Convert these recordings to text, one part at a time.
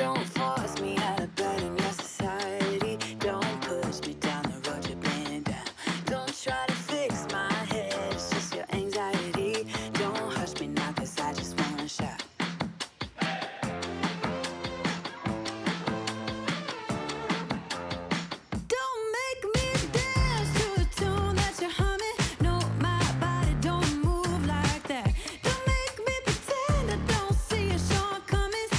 Don't force me out of bed in your society. Don't push me down the road you're playing down. Don't try to fix my head, it's just your anxiety. Don't hush me now, cause I just wanna shout. Don't make me dance to the tune that you're humming. No, my body don't move like that. Don't make me pretend I don't see your shortcomings.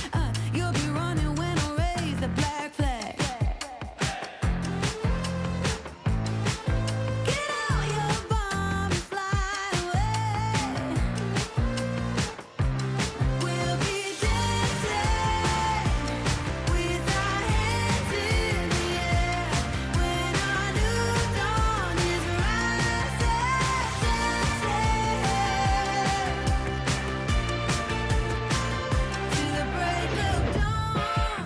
You'll be running when I raise the black flag. Get out your bomb and fly away. We'll be dancing with our hands in the air when our new dawn is rising. To the break of dawn.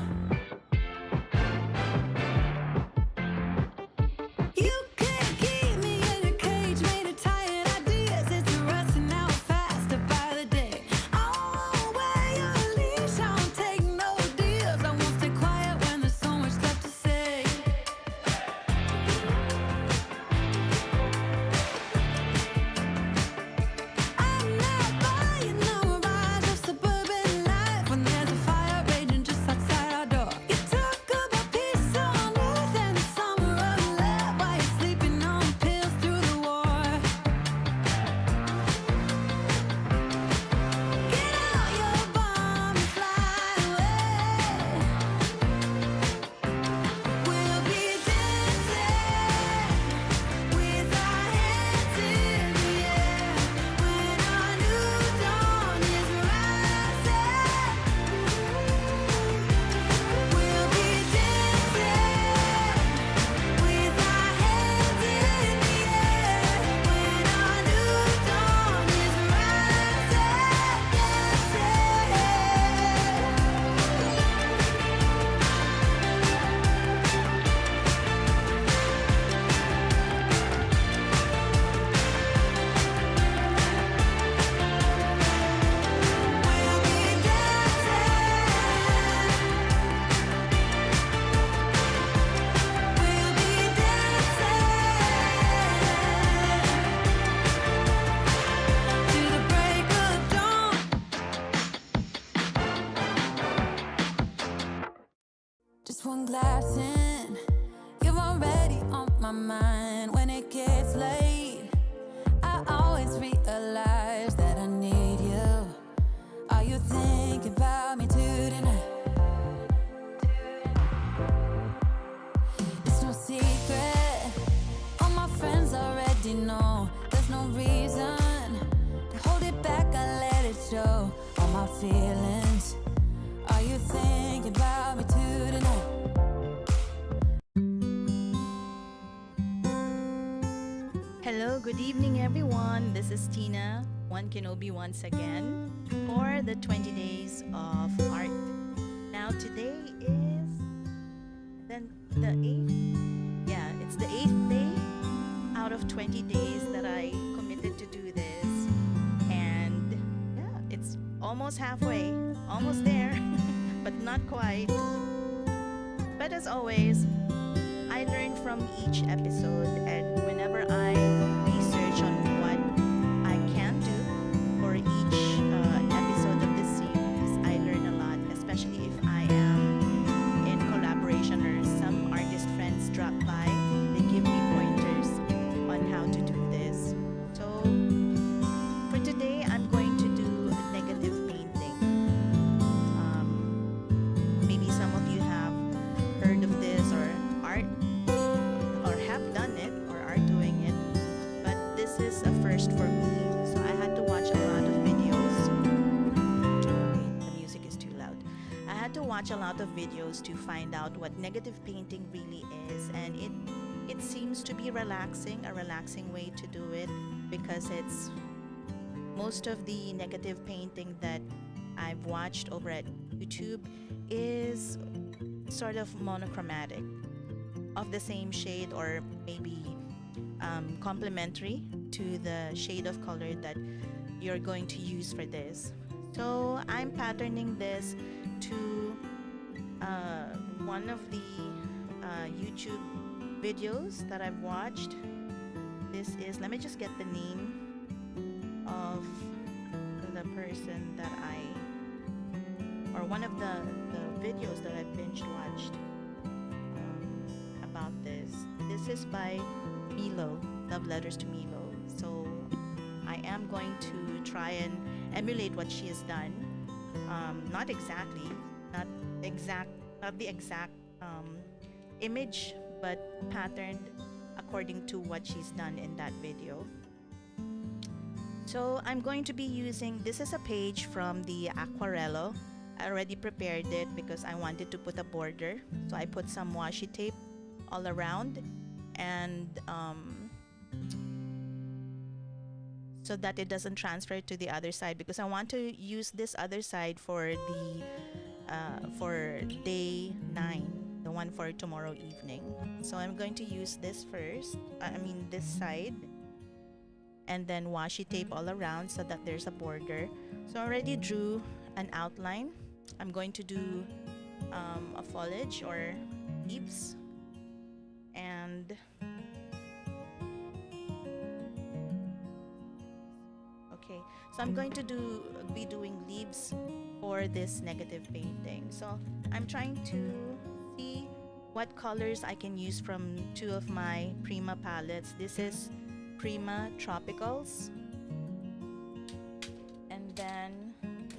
You can't keep me in a cage made of tired ideas. It's rusting out faster by the day. I won't wear your leash, I won't take no deals. I won't stay quiet when there's so much left to say. I'm not buying no mirage of suburban life when there's a fire raging just outside our door. You talk about peace on earth and the summer of love while you're sleeping on pills through the war. Get out your bomb and fly away. We'll be dancing with our hands in the air when our new dawn is rising. We'll be dancing with our hands in the air when our new dawn is to the break of dawn. Just one glass in, you're already on my mind. When it gets late, I always realize that I need you. Are you thinking about me too tonight? It's no secret, all my friends already know. There's no reason to hold it back, I let it show. All my feelings, are you thinking about me too tonight? Hello, good evening, everyone. This is Tina, One Kenobi once again, for the 20 days of art. Now, today is the 8th. Yeah, it's the 8th day out of 20 days that I committed to do this. And yeah, it's almost halfway, almost there, but not quite. But as always, I learn from each episode, and whenever I research on what I can do for each episode of this series, I learn a lot, especially if I am in collaboration or some artist friends drop by. They give me pointers on how to do this. So for today, I'm going to do negative painting. Maybe some of you have heard of this or art or have done it or are doing it, but this is a first for me. So I had to watch a lot of videos. Wait, the music is too loud. I had to watch a lot of videos to find out what negative painting really is, and it seems to be relaxing, a relaxing way to do it, because it's most of the negative painting that I've watched over at YouTube is sort of monochromatic, of the same shade or maybe complementary to the shade of color that you're going to use for this. So I'm patterning this to one of the YouTube videos that I've watched. This is, let me just get the name of the person that or one of the videos that I binge watched about this. This is by Milo, Love Letters to Milo. So I am going to try and emulate what she has done. Not exactly, not the exact image, but patterned according to what she's done in that video. So I'm going to be using, this is a page from the Aquarello. I already prepared it because I wanted to put a border. So I put some washi tape all around, and so that it doesn't transfer to the other side, because I want to use this other side for the for day 9, the one for tomorrow evening. So I'm going to use this first, this side, and then washi tape all around so that there's a border. So I already drew an outline. I'm going to do a foliage or leaves, and okay, so I'm going to be doing leaves for this negative painting. So I'm trying to see what colors I can use from 2 of my Prima palettes. This is Prima Tropicals, and then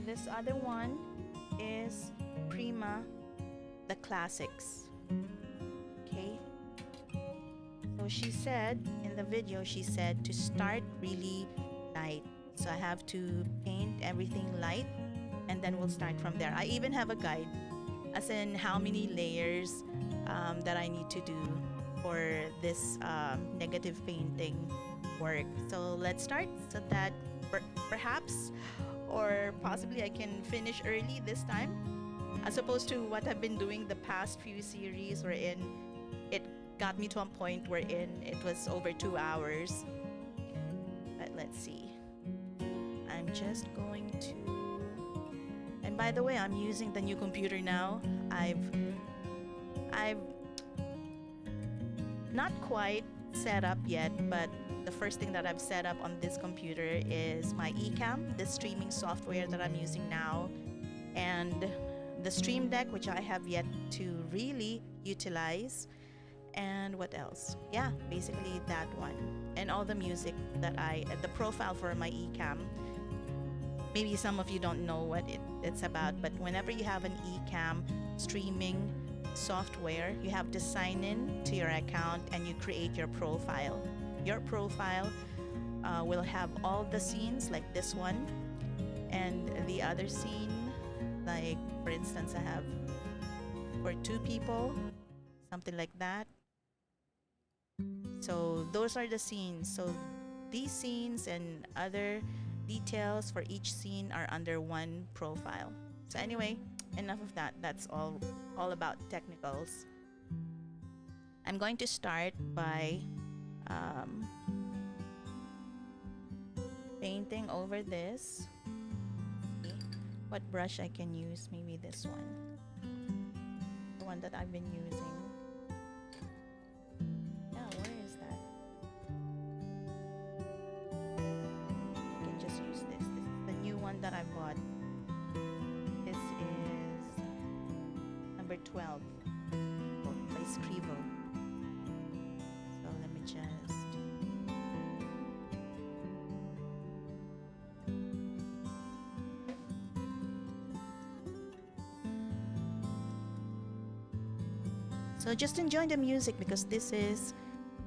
this other one is Prima the Classics. Okay, so she said in the video, she said to start really light. So I have to paint everything light, and then we'll start from there. I even have a guide, as in how many layers that I need to do for this negative painting work. So let's start, so that perhaps or possibly I can finish early this time, as opposed to what I've been doing the past few series, wherein it got me to a point wherein it was over 2 hours. But let's see. I'm just going to, and by the way, I'm using the new computer now. I've not quite set up yet, but the first thing that I've set up on this computer is my eCam, the streaming software that I'm using now, and the Stream Deck, which I have yet to really utilize. And what else? Yeah, basically that one. And all the music that the profile for my eCam. Maybe some of you don't know what it's about, but whenever you have an eCam streaming software, you have to sign in to your account and you create your profile. Your profile will have all the scenes, like this one, and the other scene, like for instance, I have for 2 people, something like that. So those are the scenes. So these scenes and other details for each scene are under one profile. So anyway, enough of that. That's all about technicals. I'm going to start by painting over this. See what brush I can use. Maybe this one, the one that I've been using. Yeah, where is that? I can just use this. This is the new one that I bought. This is number 12 by Scrivo. So let me just just enjoy the music, because this is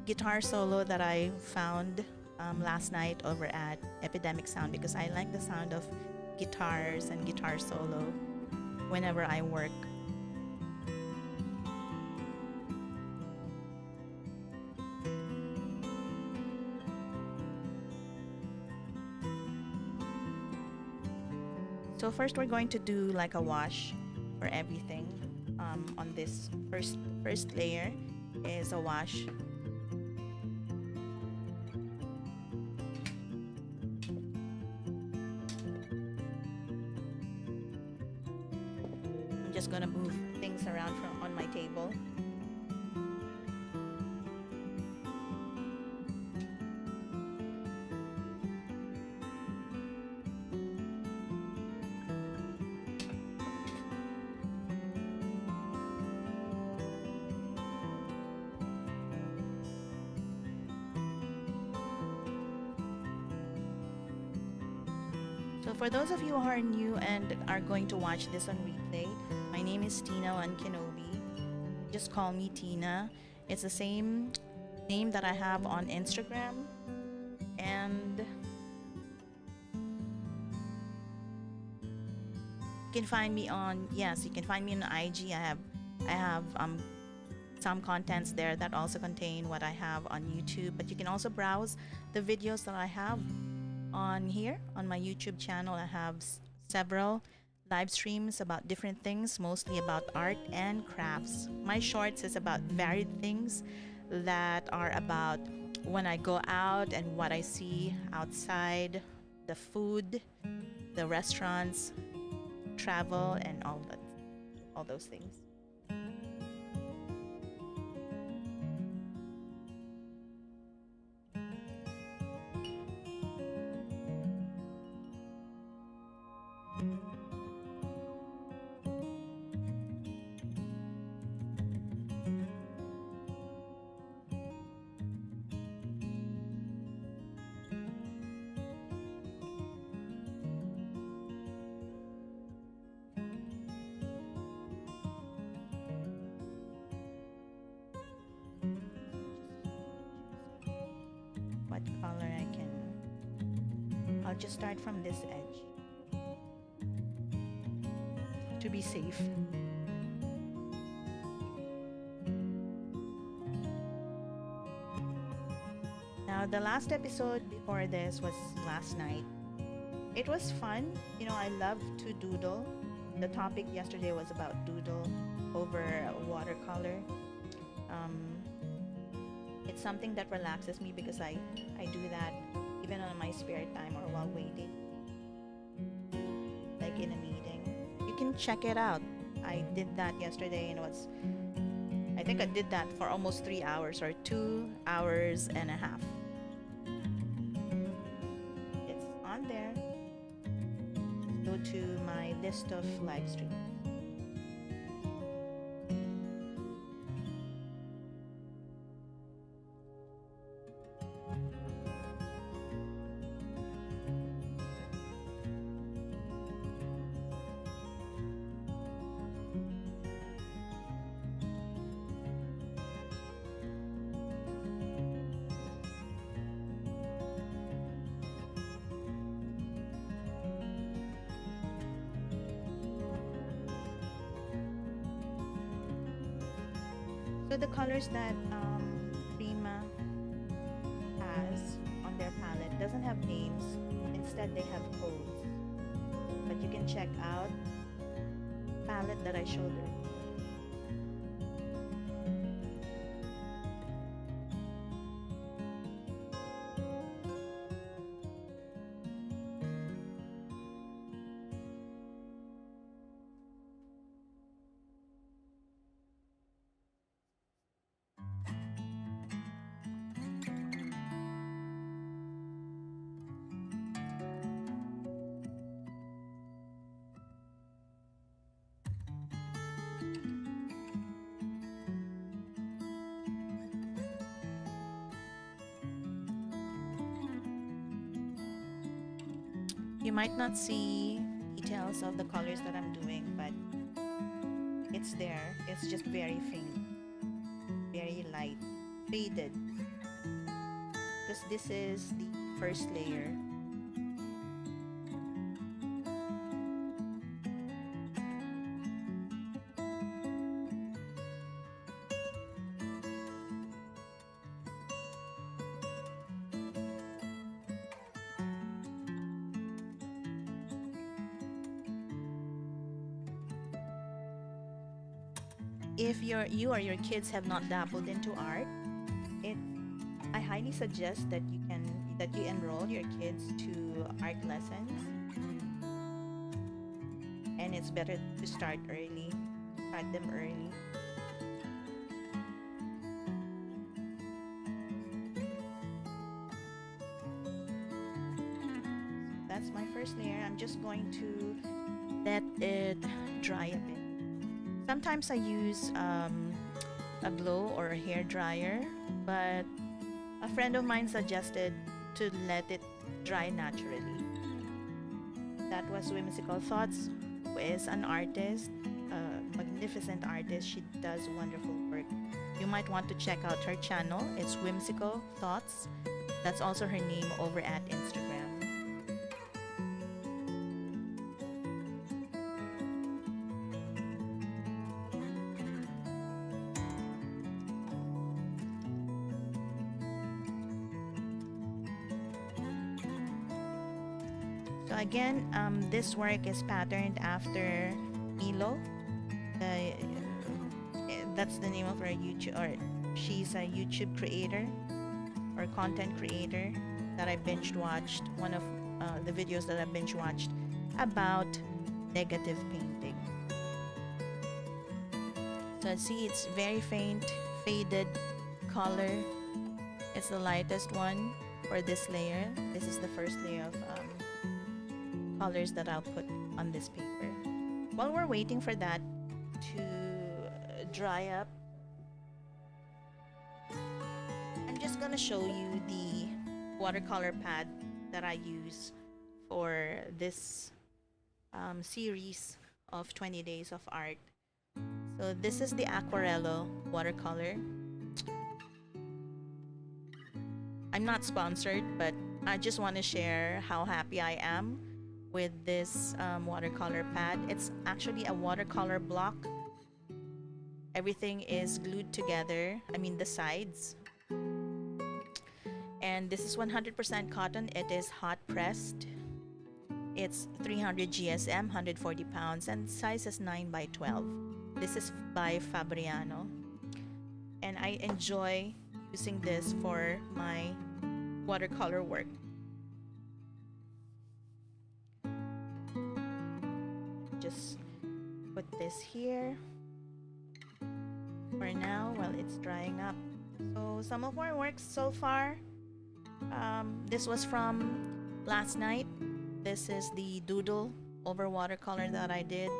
guitar solo that I found last night over at Epidemic Sound, because I like the sound of guitars and guitar solo whenever I work. So first we're going to do like a wash for everything. On this first layer is a wash. I'm just gonna move things things around from on my table. So for those of you who are new and are going to watch this on replay, my name is Tina One Kenobi. Just call me Tina. It's the same name that I have on Instagram, and you can find me on, yes, you can find me on IG. I have some contents there that also contain what I have on YouTube, but you can also browse the videos that I have on here on my YouTube channel. I have several live streams about different things, mostly about art and crafts. My shorts is about varied things that are about when I go out and what I see outside, the food, the restaurants, travel, and all those things. What color I can. I'll just start from this edge to be safe. Now, the last episode before this was last night. It was fun. You know, I love to doodle. The topic yesterday was about doodle over watercolor. Um, it's something that relaxes me because I do that even on my spare time or while waiting, like in a meeting. You can check it out. I did that yesterday, and I think I did that for almost 3 hours or 2 hours and a half. It's on there. Go to my list of live streams. So the colors that Prima has on their palette doesn't have names. Instead, they have codes. But you can check out palette that I showed her. You might not see details of the colors that I'm doing, but it's there. It's just very faint, very light, faded. Because this is the first layer. If you or your kids have not dabbled into art, it I highly suggest that you enroll your kids to art lessons. And it's better to start early. start them early. That's my first layer. I'm just going to let it dry a bit. Sometimes I use a blow or a hair dryer, but a friend of mine suggested to let it dry naturally. That was Whimsical Thoughts, who is an artist, a magnificent artist. She does wonderful work. You might want to check out her channel. It's Whimsical Thoughts. That's also her name over at Instagram. So again, this work is patterned after Milo. That's the name of her YouTube, or she's a YouTube creator or content creator that I binge watched. One of the videos that I binge watched about negative painting. So see, it's very faint, faded color. It's the lightest one for this layer. This is the first layer of colors that I'll put on this paper. While we're waiting for that to dry up, I'm just gonna show you the watercolor pad that I use for this series of 20 Days of Art. So this is the Aquarello watercolor. I'm not sponsored, but I just want to share how happy I am with this watercolor pad. It's actually a watercolor block. Everything is glued together, I mean the sides. And this is 100% cotton. It is hot pressed. It's 300 GSM, 140 pounds, and size is 9 by 12. This is by Fabriano. And I enjoy using this for my watercolor work. Just put this here for now while it's drying up. So some of our works so far, this was from last night. This is the doodle over watercolor that I did.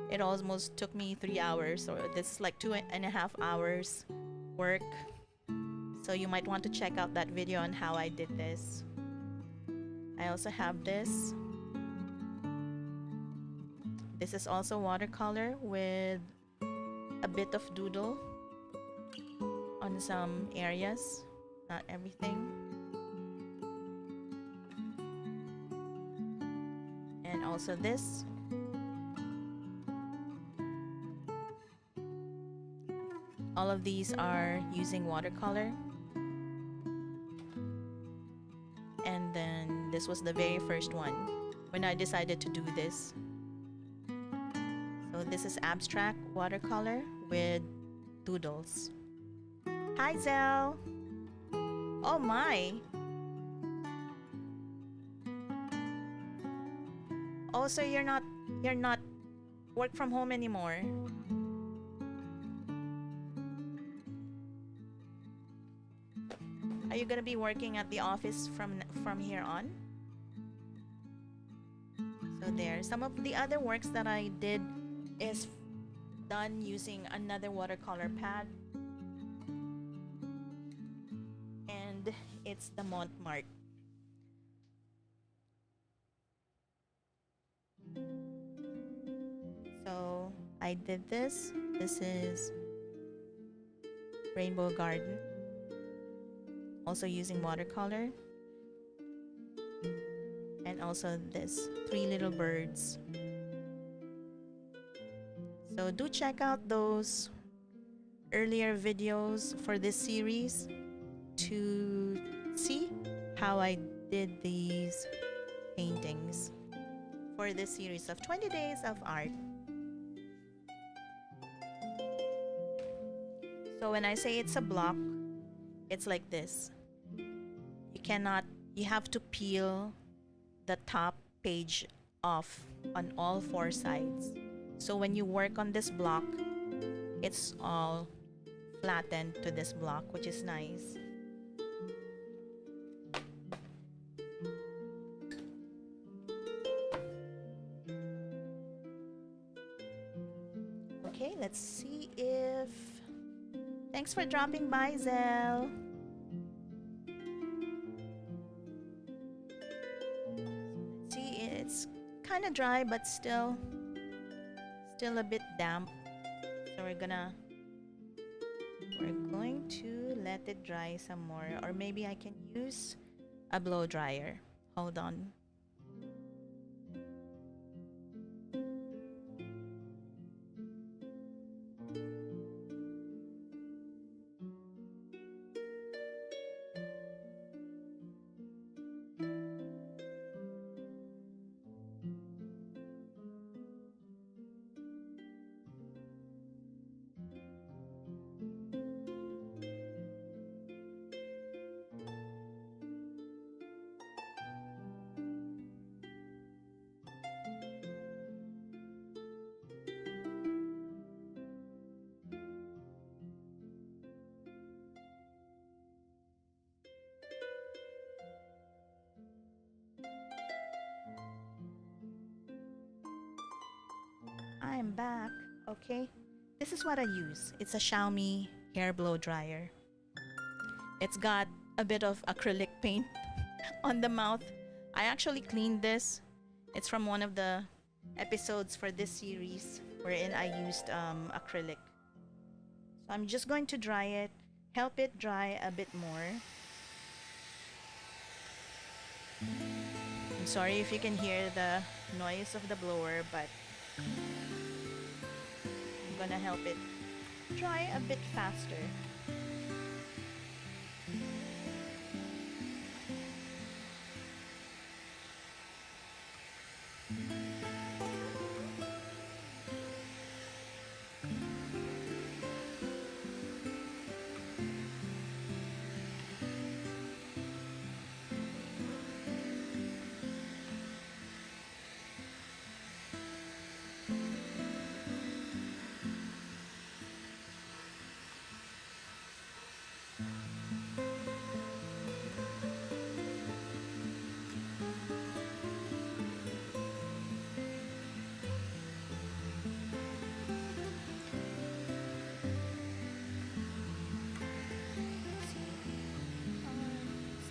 It almost took me 3 hours, so this is like 2.5 hours work. So you might want to check out that video on how I did this. I also have this. This is also watercolor with a bit of doodle on some areas, not everything. And also this. All of these are using watercolor. And then this was the very first one when I decided to do this. So this is abstract watercolor with doodles. Hi Zell. Oh my. Oh, so you're not work from home anymore. Are you gonna be working at the office from here on? So there. Some of the other works that I did is done using another watercolor pad. And it's the Montmartre. So I did this. This is Rainbow Garden. Also using watercolor. And also this, Three Little Birds. So do check out those earlier videos for this series to see how I did these paintings for this series of 20 Days of Art. So when I say it's a block, it's like this. You have to peel the top page off on all 4 sides. So when you work on this block, it's all flattened to this block, which is nice. Okay, let's see if... Thanks for dropping by, Zell. See, it's kind of dry, but still a bit damp. So we're going to let it dry some more, or maybe I can use a blow dryer. Hold on. I'm back. Okay, this is what I use. It's a Xiaomi hair blow dryer. It's got a bit of acrylic paint on the mouth. I actually cleaned this. It's from one of the episodes for this series wherein I used acrylic. So I'm just going to dry it, help it dry a bit more. I'm sorry if you can hear the noise of the blower, but I'm gonna help it dry a bit faster.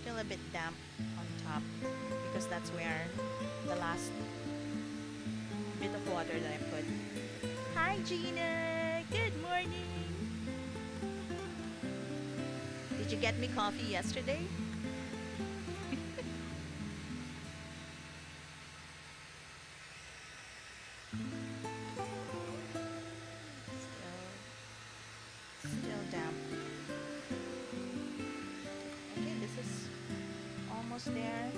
Still a bit damp on top because that's where the last bit of water that I put. Hi Gina! Good morning! Did you get me coffee yesterday? Still damp. Okay, this is almost there.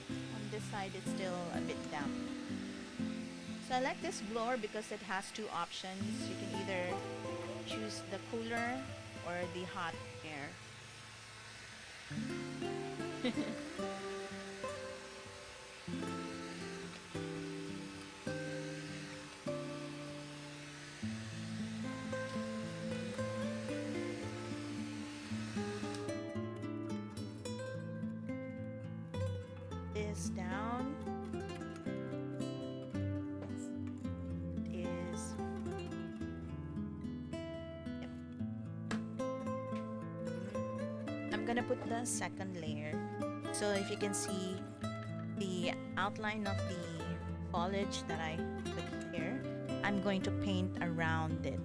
On this side, it's still a bit damp. So I like this blower because it has two options. You can either choose the cooler or the hot air. This down is I'm gonna put the second layer. So if you can see the outline of the foliage that I put here, I'm going to paint around it.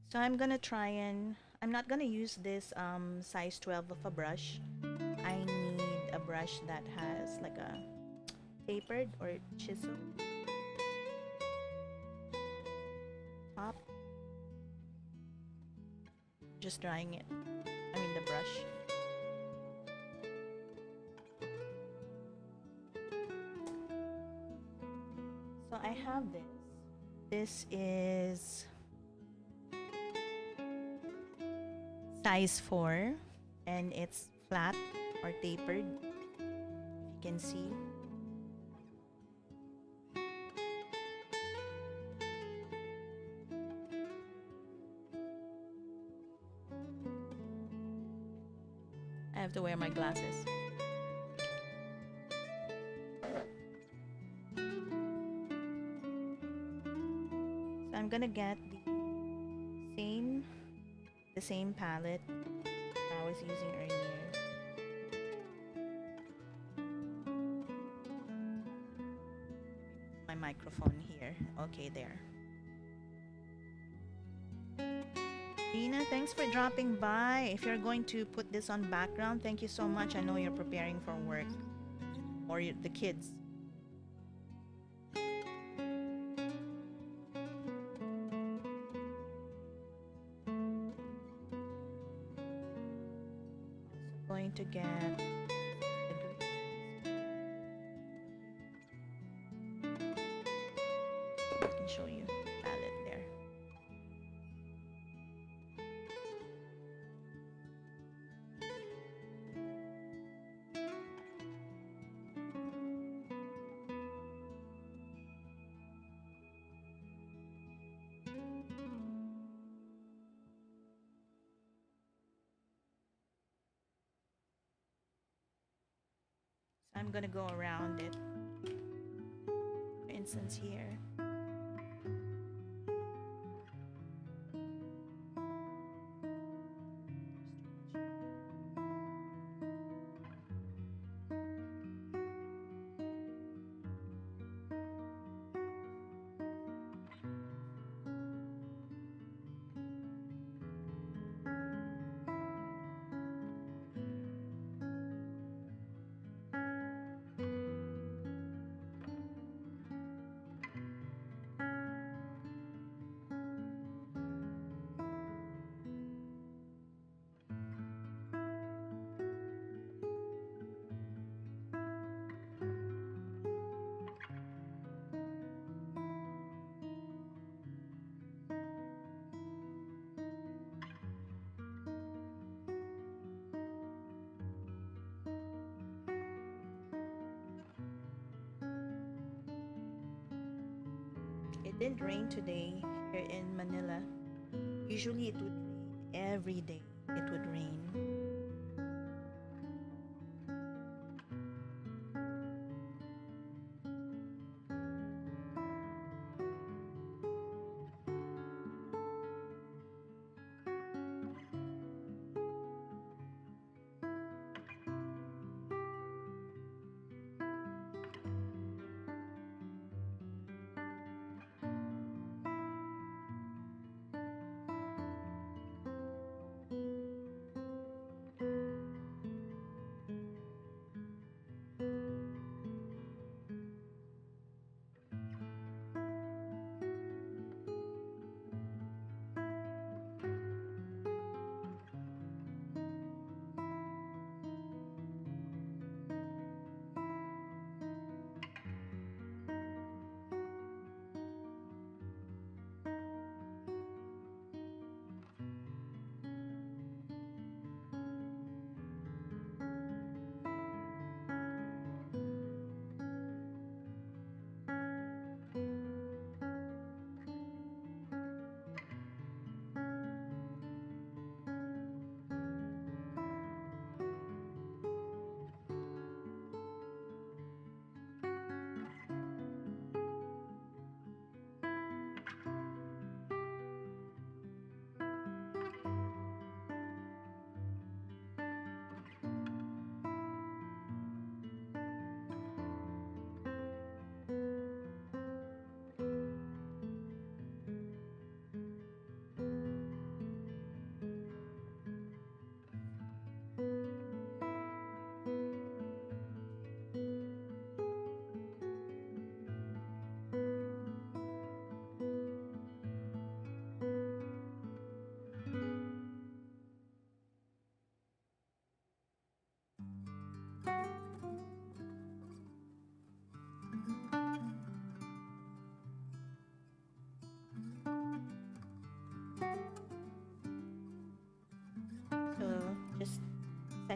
So I'm gonna try and I'm not gonna use this size 12 of a brush. I need a brush that has like a tapered or chisel top. Just drying it. I mean the brush. So I have this. This is size 4 and it's flat or tapered. You can see. I have to wear my glasses. So I'm gonna get same the same palette I was using earlier. My microphone here. Okay, there. Dina, thanks for dropping by. If you're going to put this on background, thank you so much. I know you're preparing for work or the kids. Going to get the greens. I can show you the palette there. So I'm gonna go around it. For instance, here. It didn't rain today here in Manila. Usually it would rain every day. It would rain.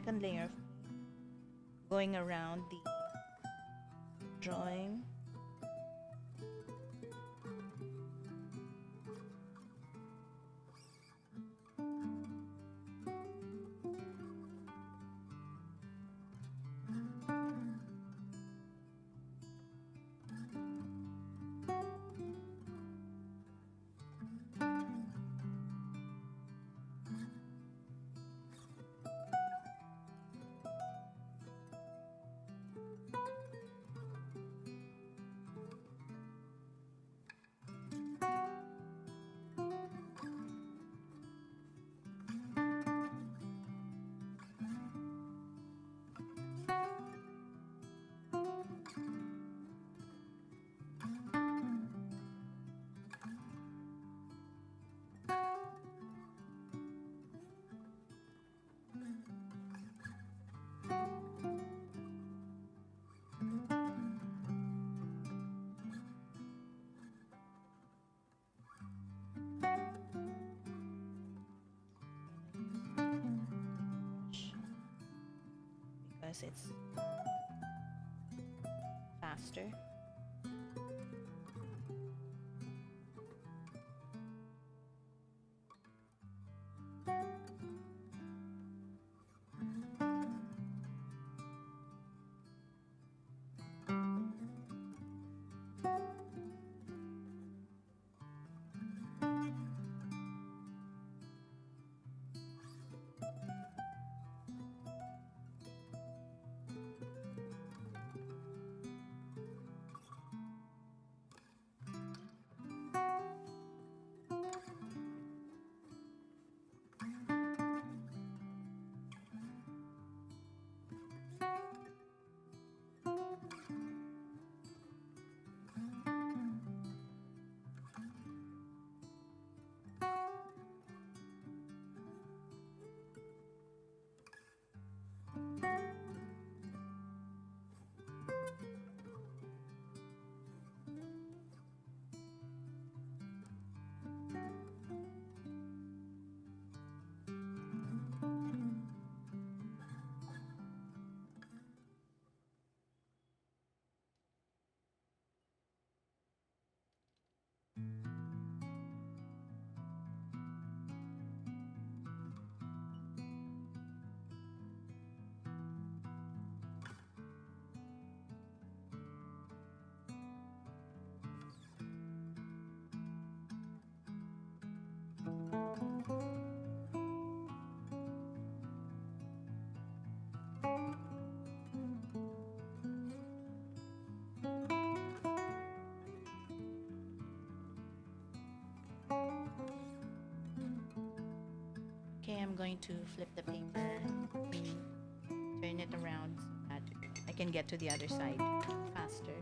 second layer of going around the drawing. Because it's faster. Okay, I'm going to flip the paper and turn it around so that I can get to the other side faster.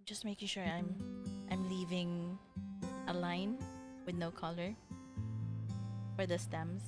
just making sure I'm leaving a line with no color for the stems.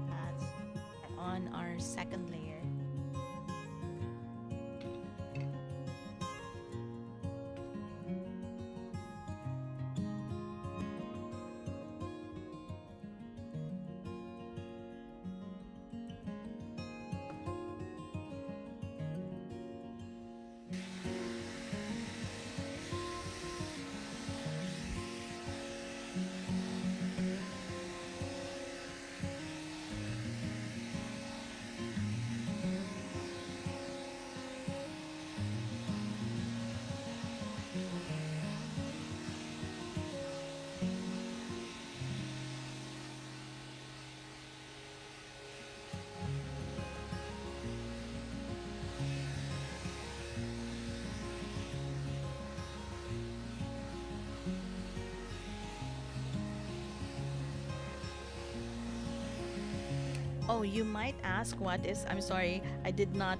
That's on our second layer. Oh, you might ask what is, I'm sorry, I did not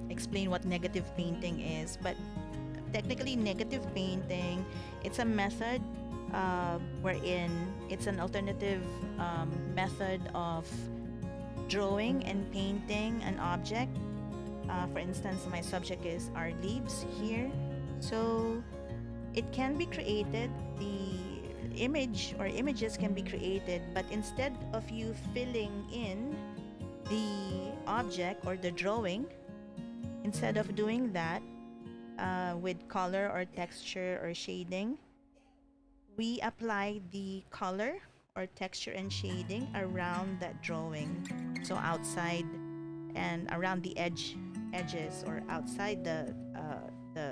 explain what negative painting is, but technically, negative painting, it's a method wherein it's an alternative method of drawing and painting an object. For instance, my subject is our leaves here. So it can be created, the image or images can be created, but instead of you filling in the object or the drawing, instead of doing that with color or texture or shading, we apply the color or texture and shading around that drawing. So outside and around the edges or outside the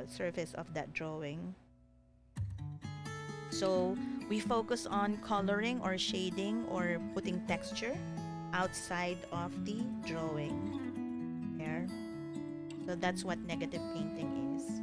surface of that drawing. So we focus on coloring or shading or putting texture outside of the drawing. There. So that's what negative painting is.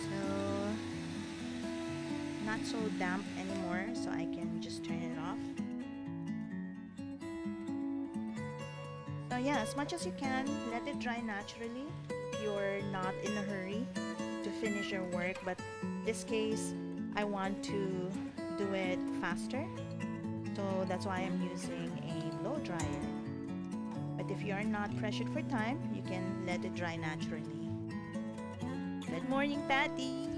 So not so damp anymore, so I can just turn it off. So yeah, as much as you can, let it dry naturally if you're not in a hurry to finish your work. But in this case, I want to do it faster. So that's why I'm using a blow dryer. But if you are not pressured for time, you can let it dry naturally. Good morning, Patty!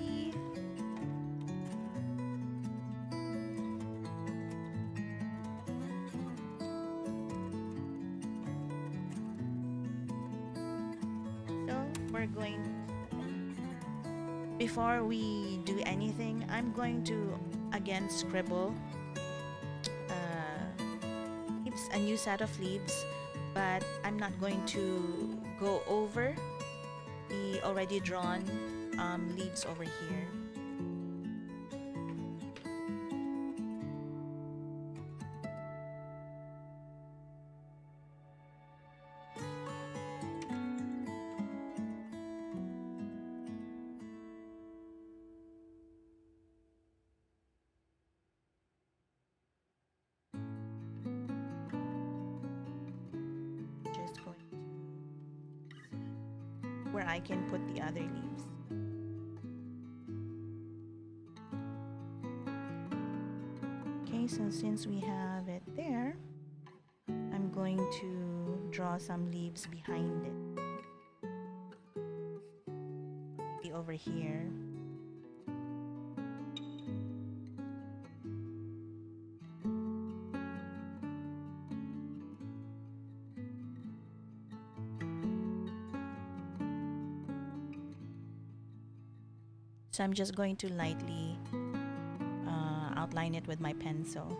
So we're going, before we do anything, I'm going to again scribble leaves, a new set of leaves, but I'm not going to go over the already drawn leaves over here. Just going to see where I can put the other leaves. Okay, so since we have it there, I'm going to draw some leaves behind it. Maybe over here. So I'm just going to lightly outline it with my pencil.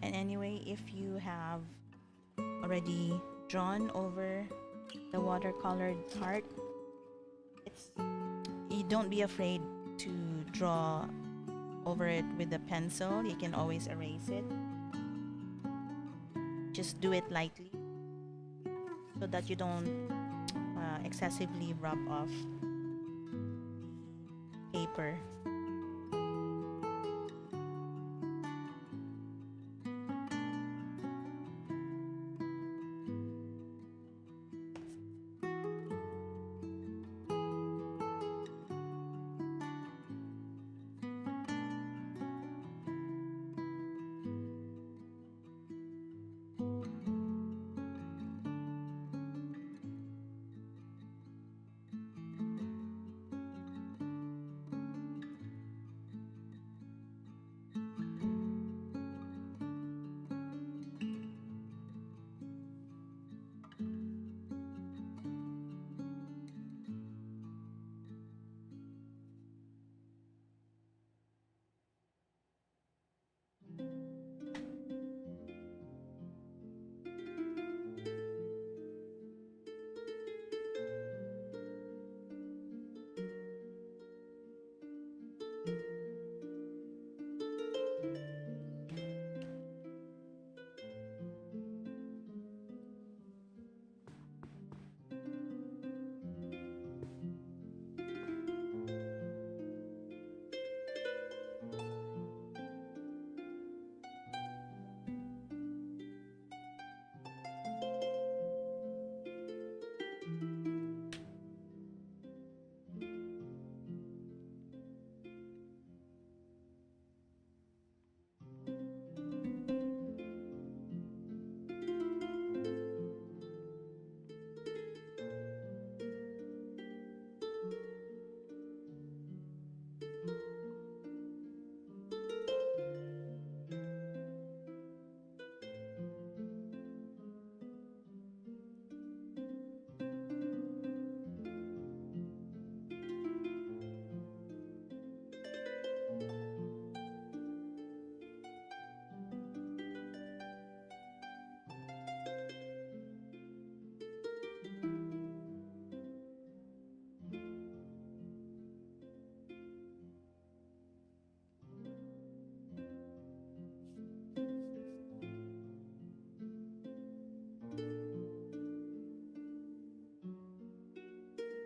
And anyway, if you have already drawn over the watercolored part, you don't be afraid to draw over it with a pencil. You can always erase it. Just do it lightly. so that you don't excessively rub off paper.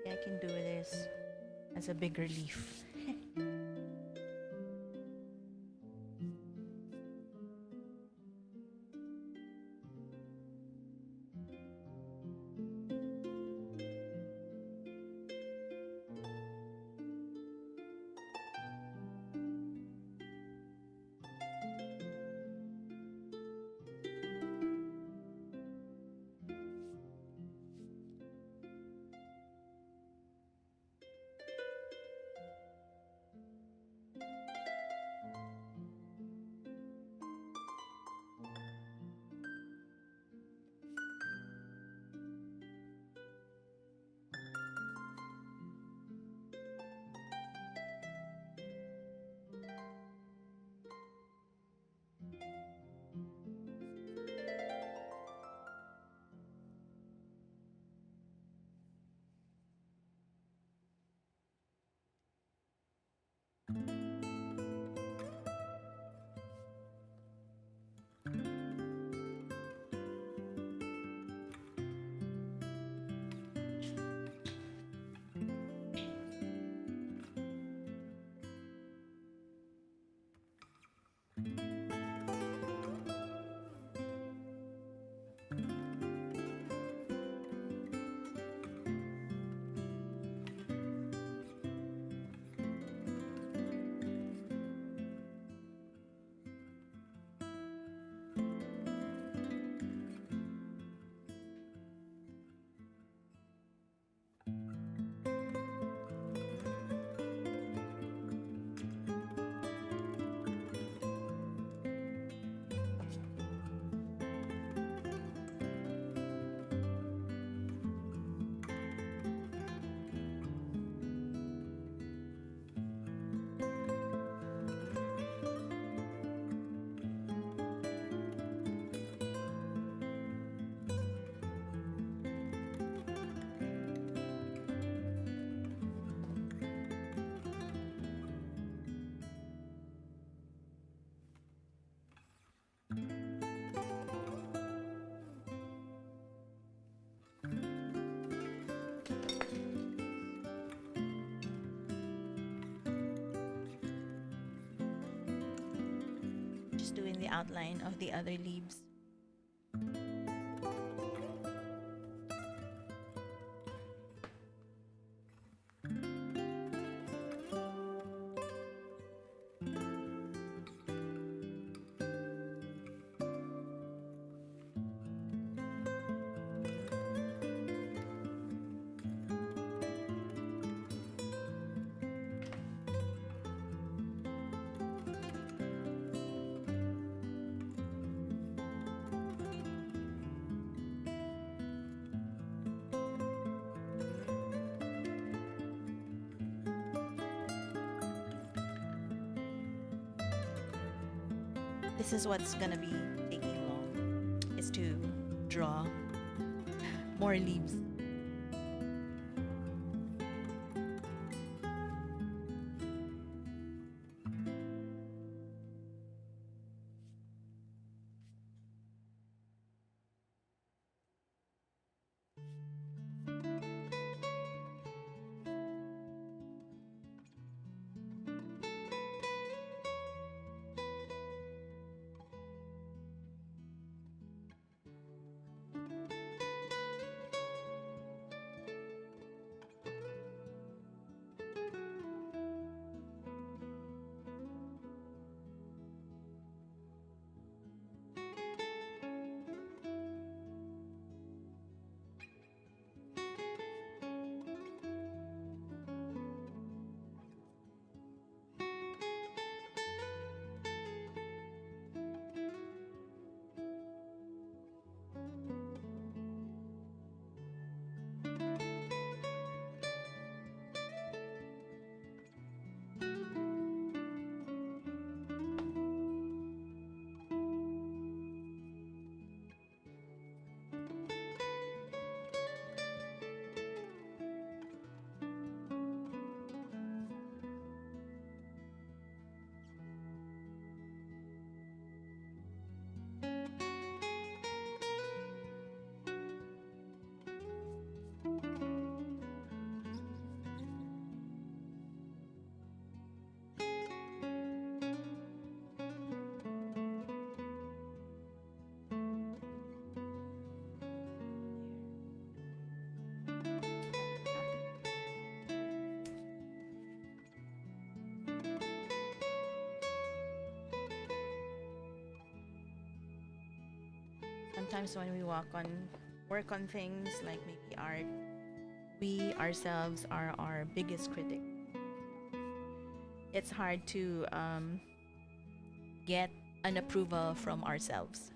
I can do this as a bigger leaf. just doing the outline of the other leaves. This is what's gonna be taking long, is to draw more leaves. Sometimes when we work on things like maybe art, we ourselves are our biggest critic. It's hard to get an approval from ourselves.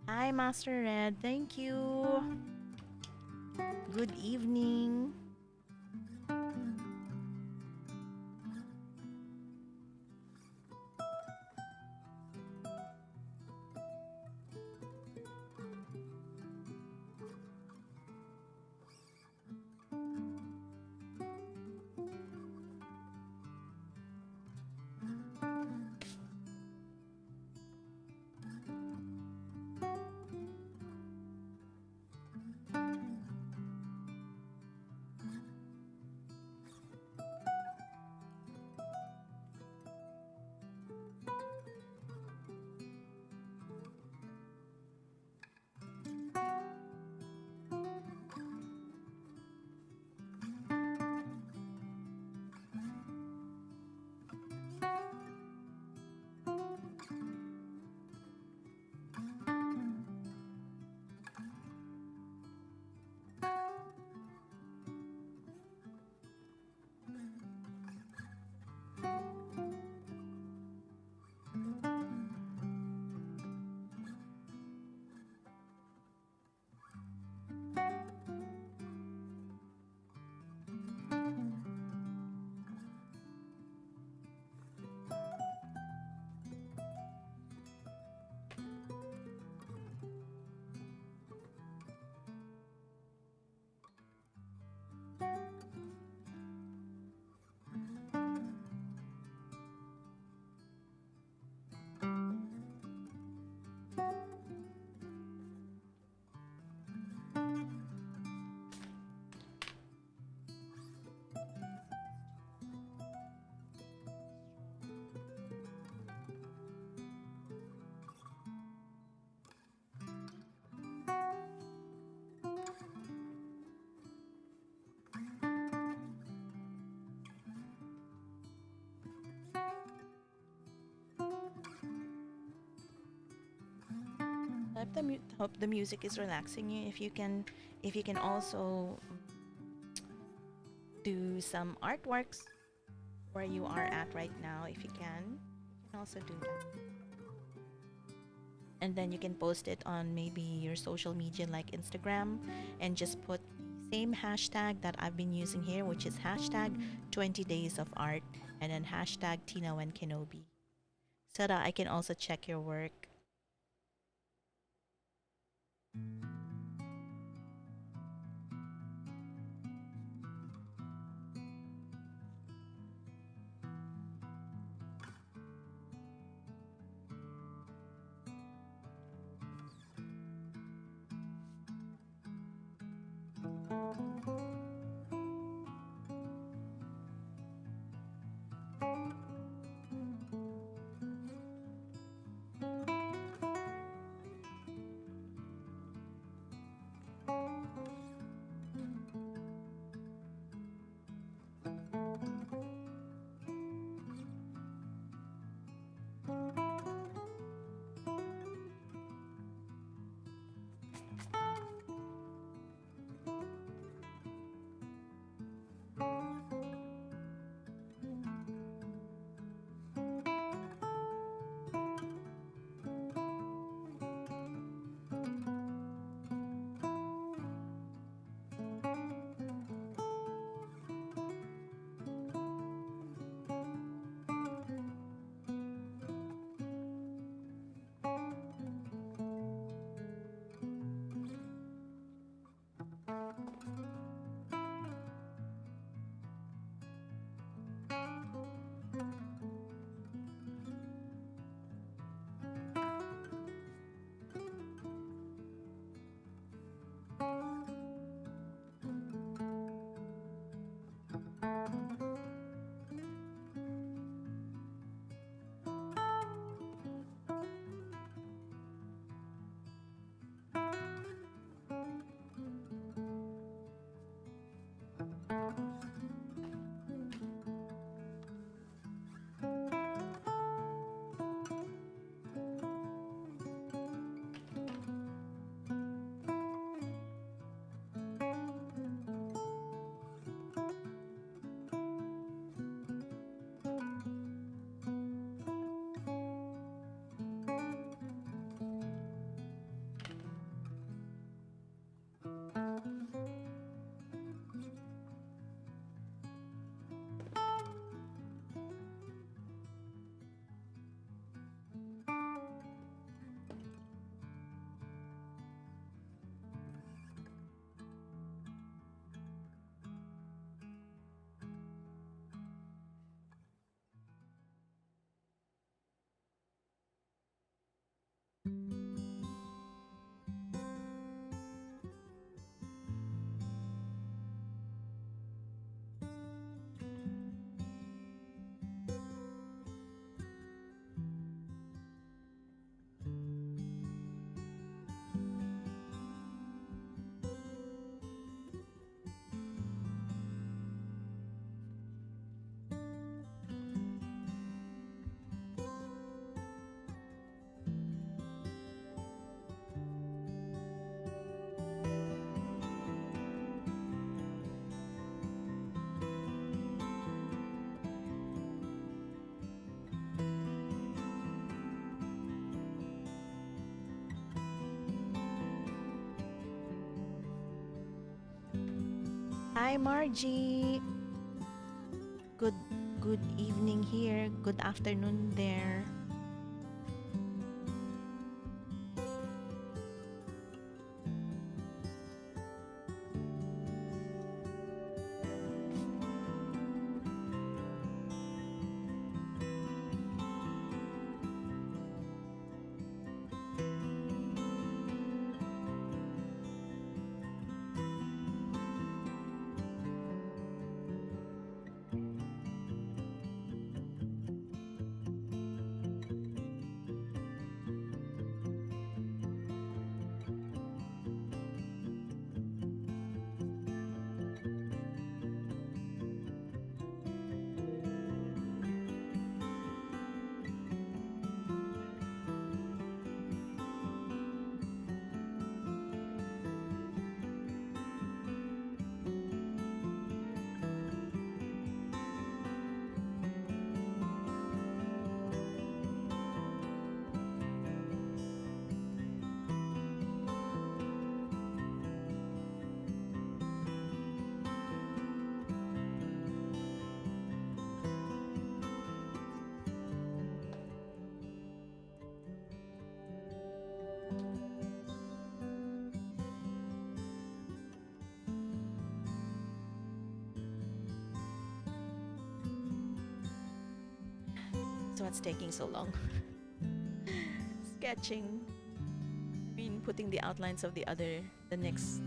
Hi, Master Red. Thank you. Good evening. Hope the music is relaxing you. If you can also do some artworks where you are at right now, if you can also do that. And then you can post it on maybe your social media like Instagram and just put the same hashtag that I've been using here, which is hashtag 20 days of art and then hashtag Tina and Kenobi. So that I can also check your work. Hi, Margie. Good good evening here. Good afternoon there. So what's taking so long? Sketching. Been putting the outlines of the next.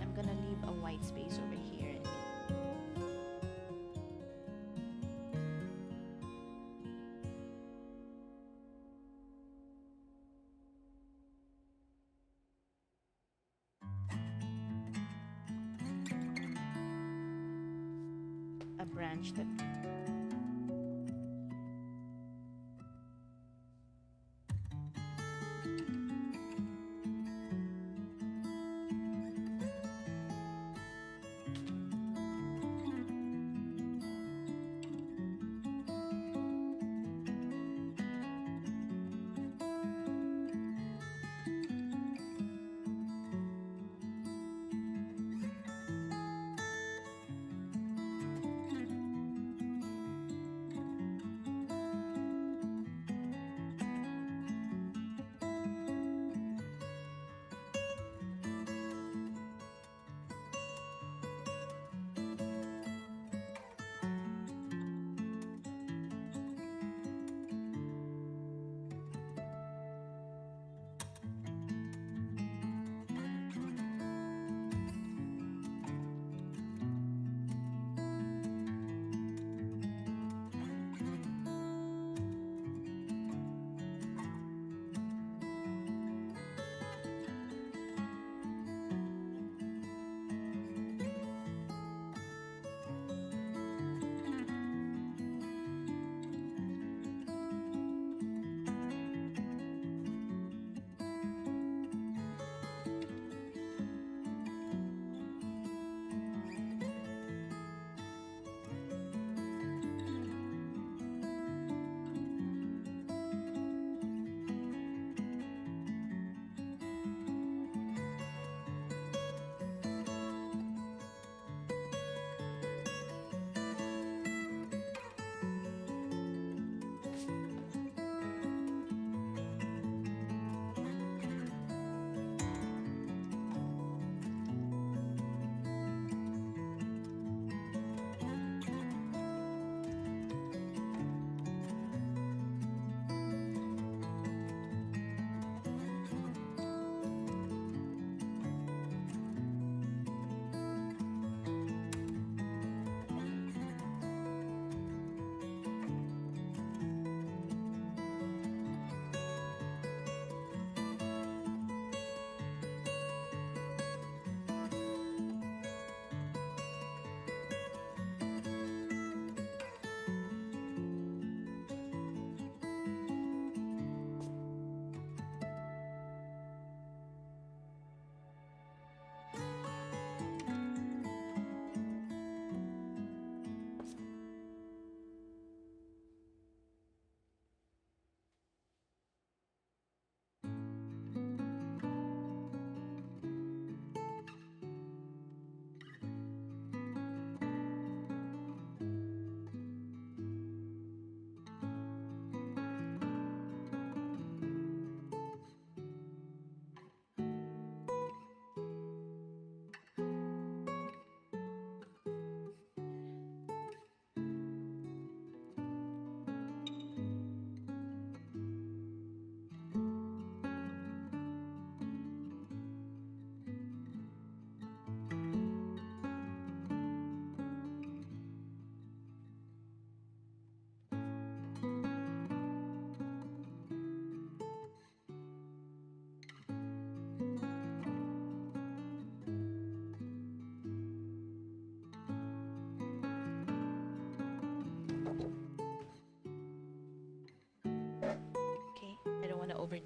I'm gonna leave a white space over here. A branch that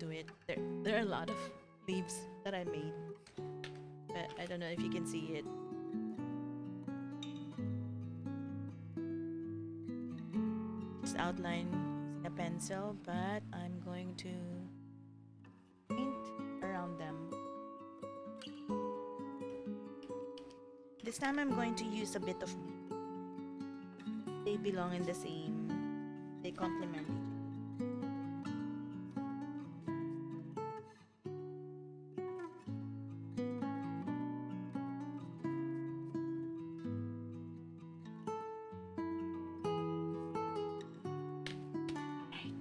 to it. There are a lot of leaves that I made, but I don't know if you can see it. Just outline using a pencil, but I'm going to paint around them. This time I'm going to use a bit of blue. They belong in the same, they complement each other. Right.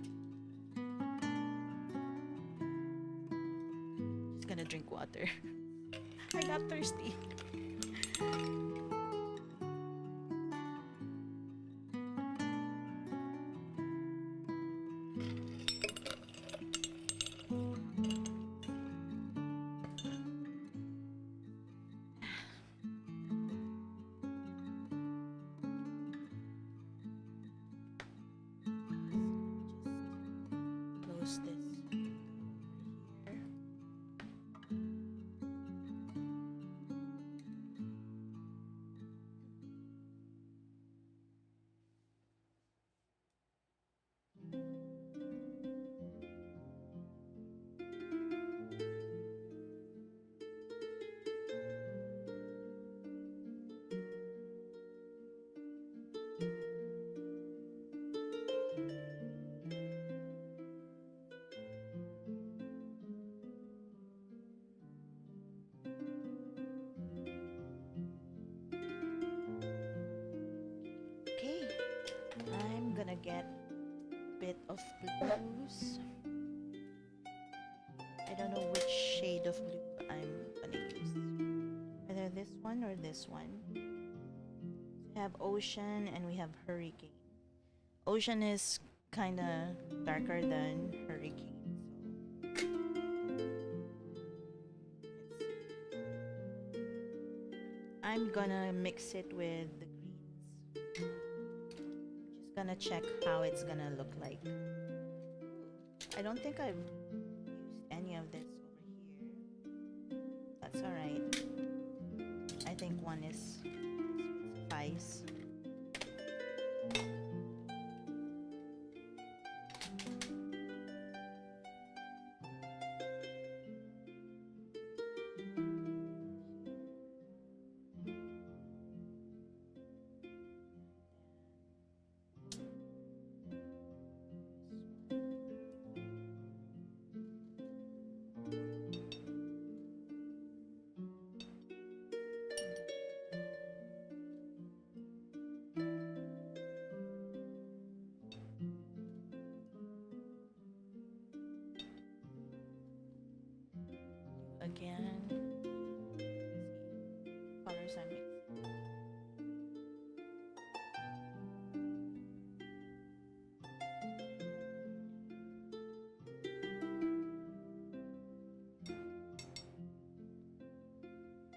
Just gonna drink water. I got thirsty. Just close this over here. Okay, I'm gonna get a bit of blues. I don't know which shade of blue I'm gonna use. Either this one or this one. We have ocean and we have hurricane. Ocean is kind of darker than hurricane. So I'm gonna mix it with the greens. Just gonna check how it's gonna look like. I don't think I've used any of this over here. That's alright. I think one is would suffice. Again, see colors I'm mixing. Let's see how it would look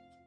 like.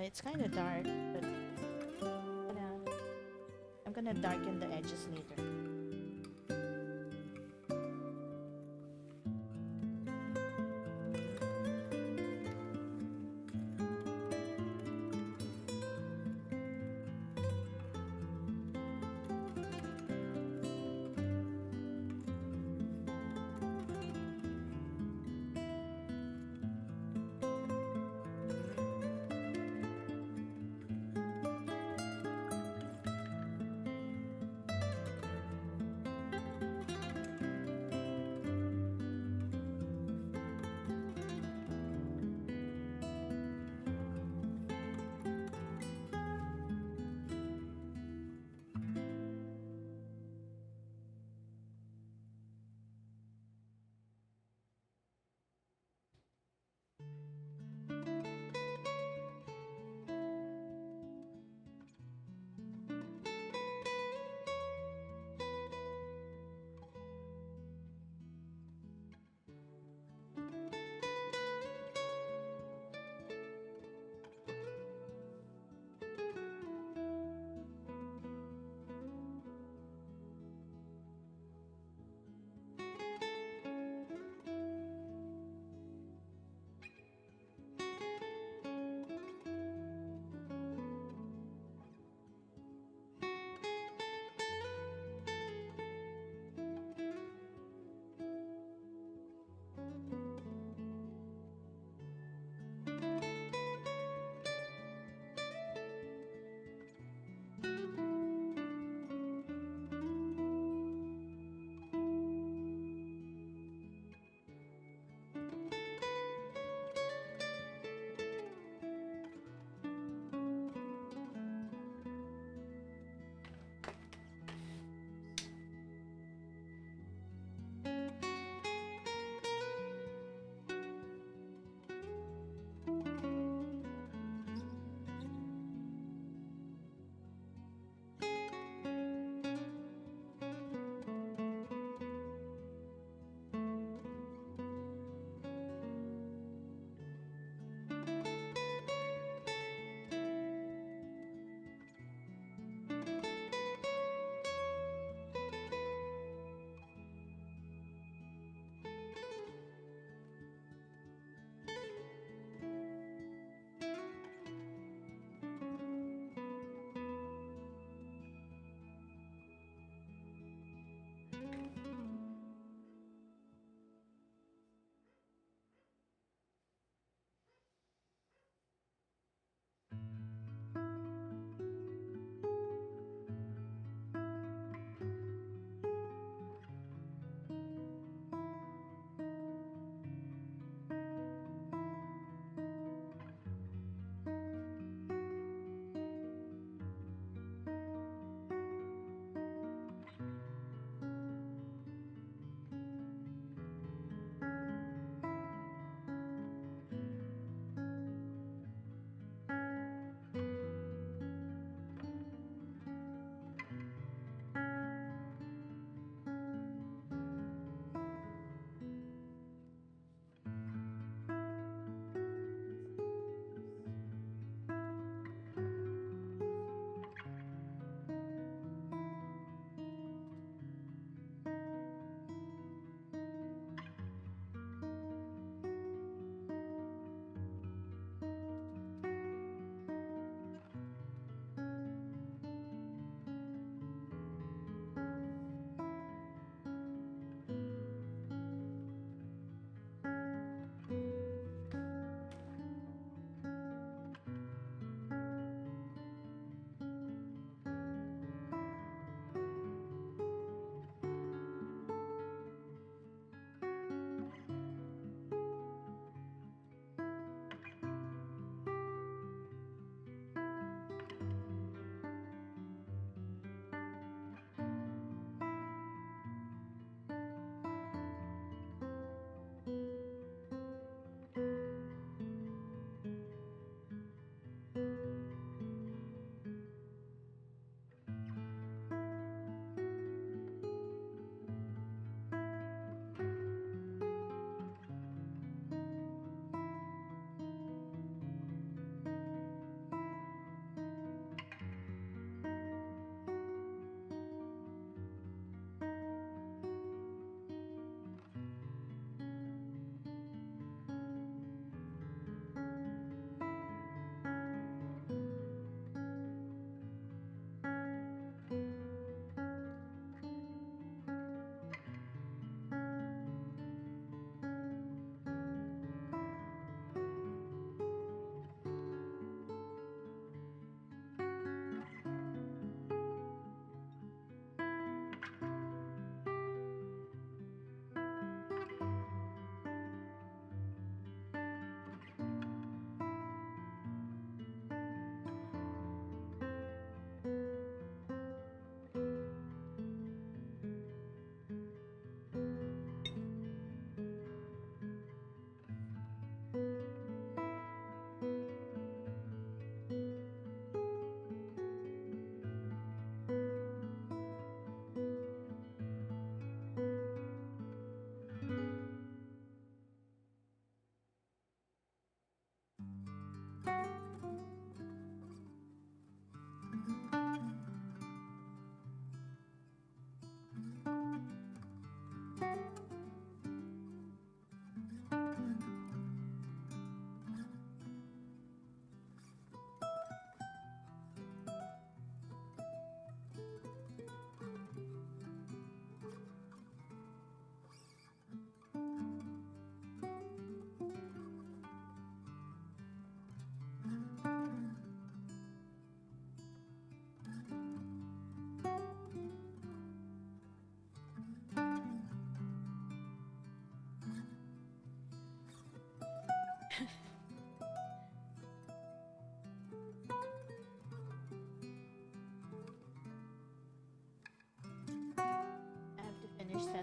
It's kind of dark, but I'm gonna darken the edges later.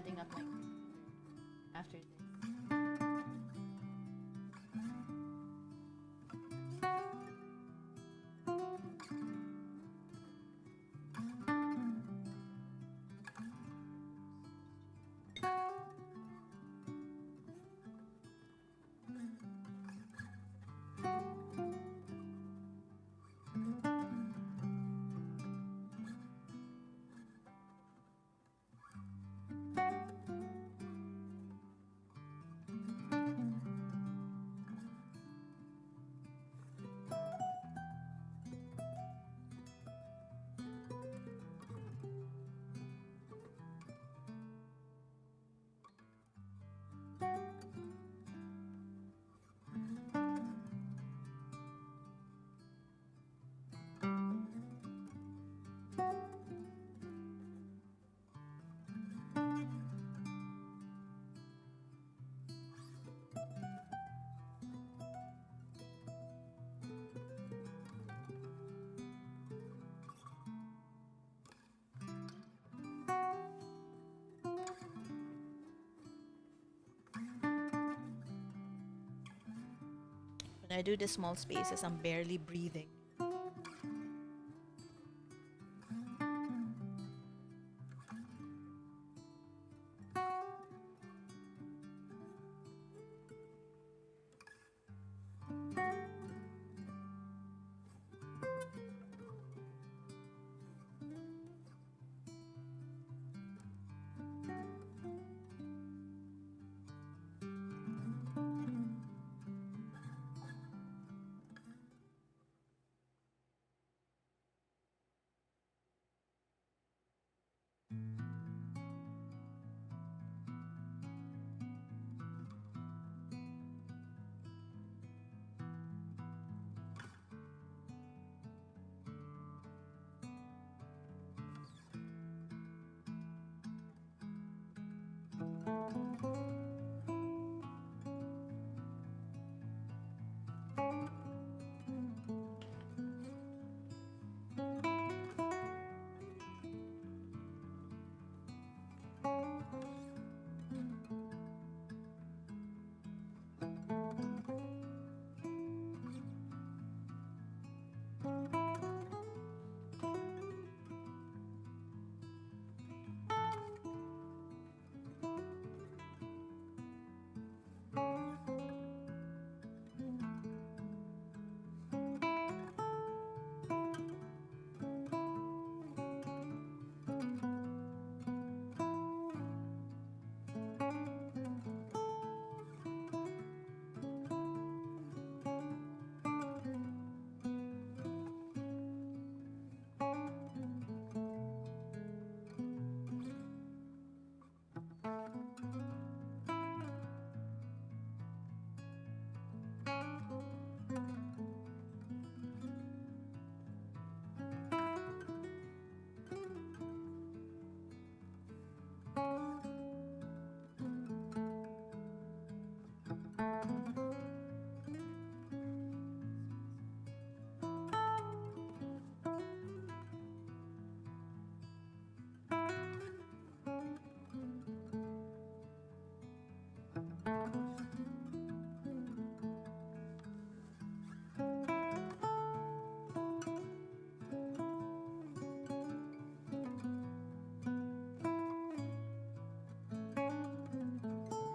setting up my after this. When I do the small spaces, I'm barely breathing.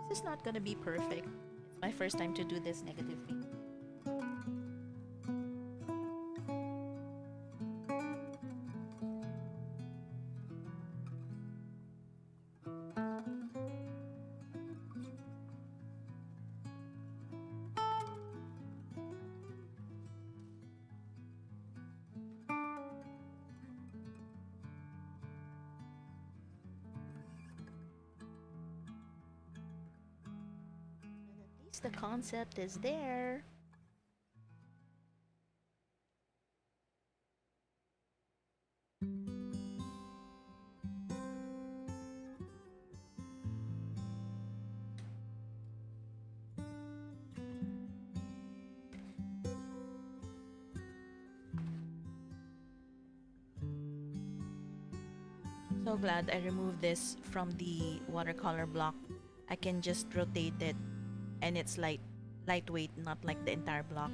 This is not gonna be perfect. It's my first time to do this negatively. But at least the concept is there. So glad I removed this from the watercolor block. I can just rotate it and it's lightweight, not like the entire block.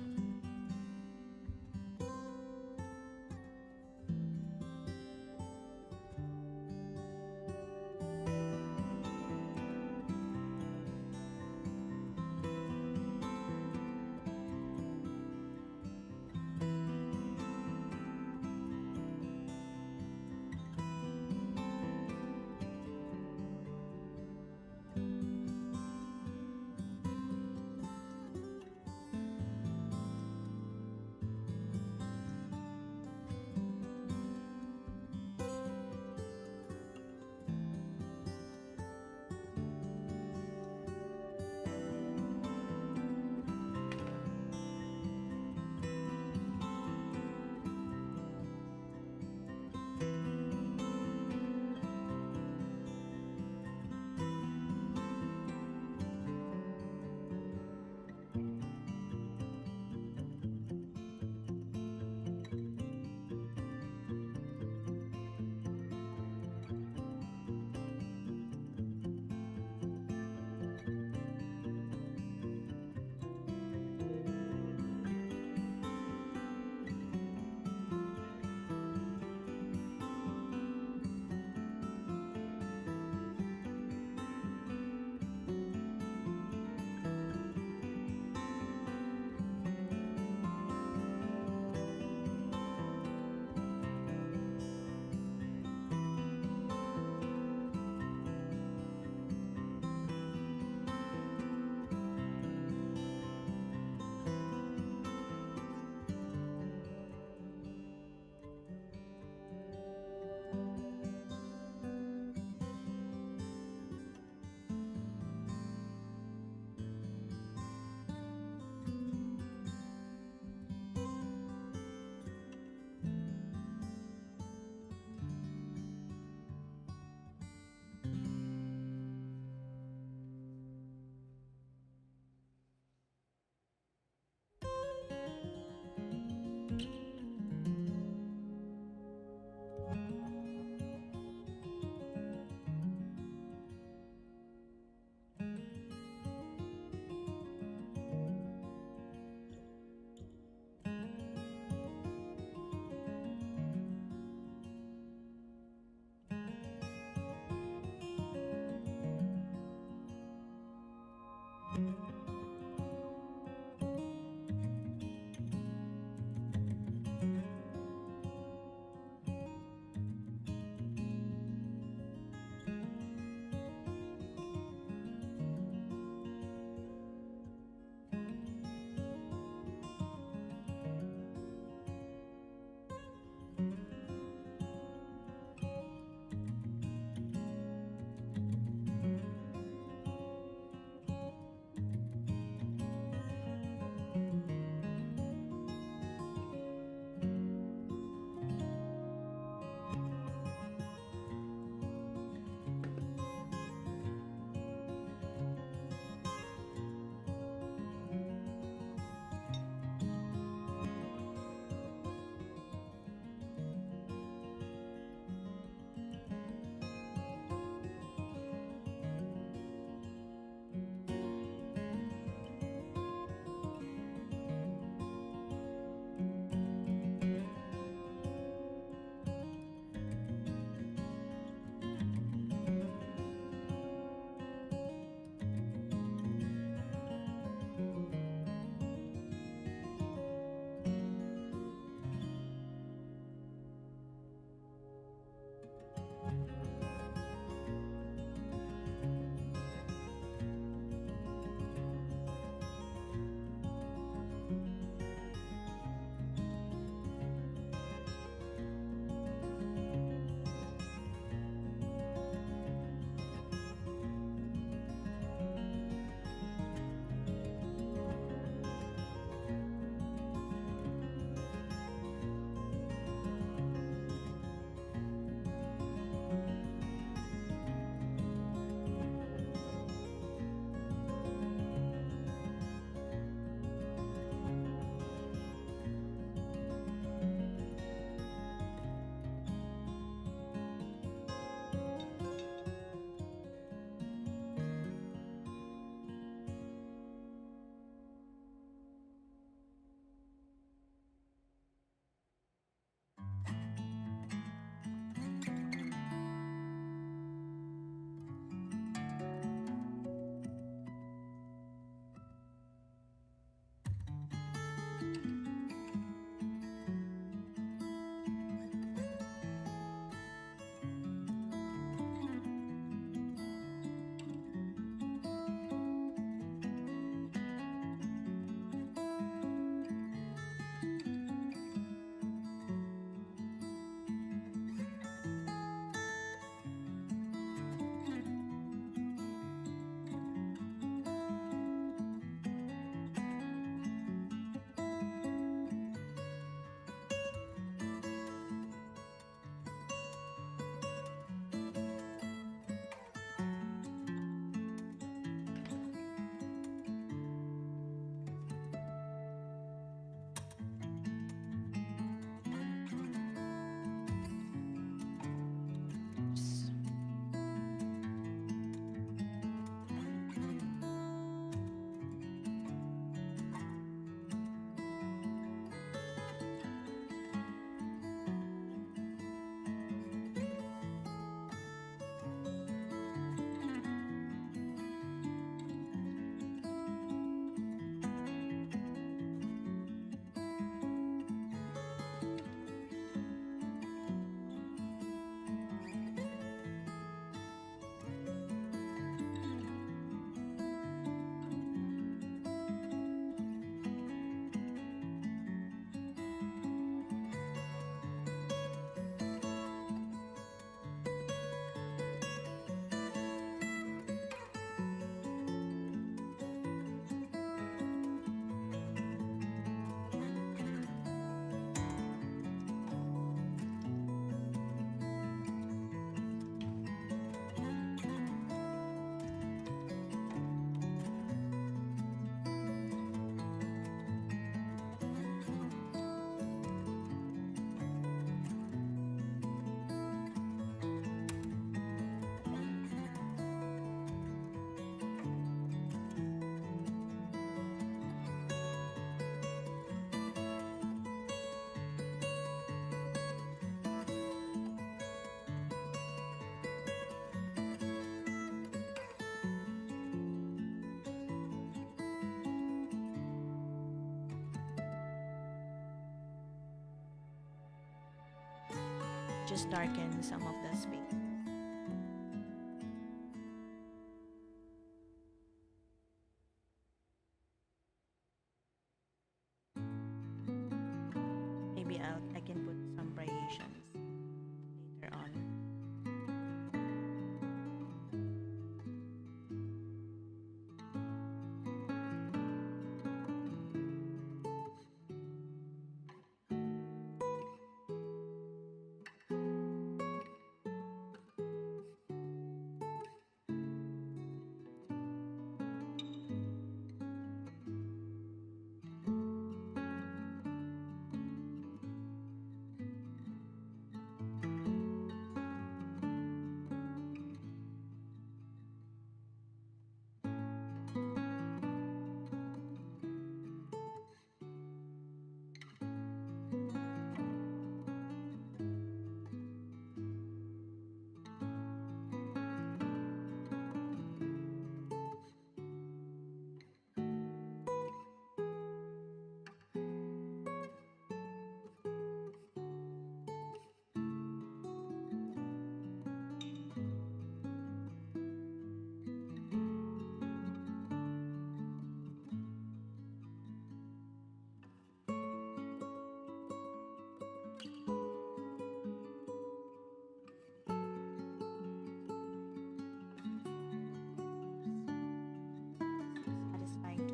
just darken some of the space. Maybe I can put some variations later on. Satisfying to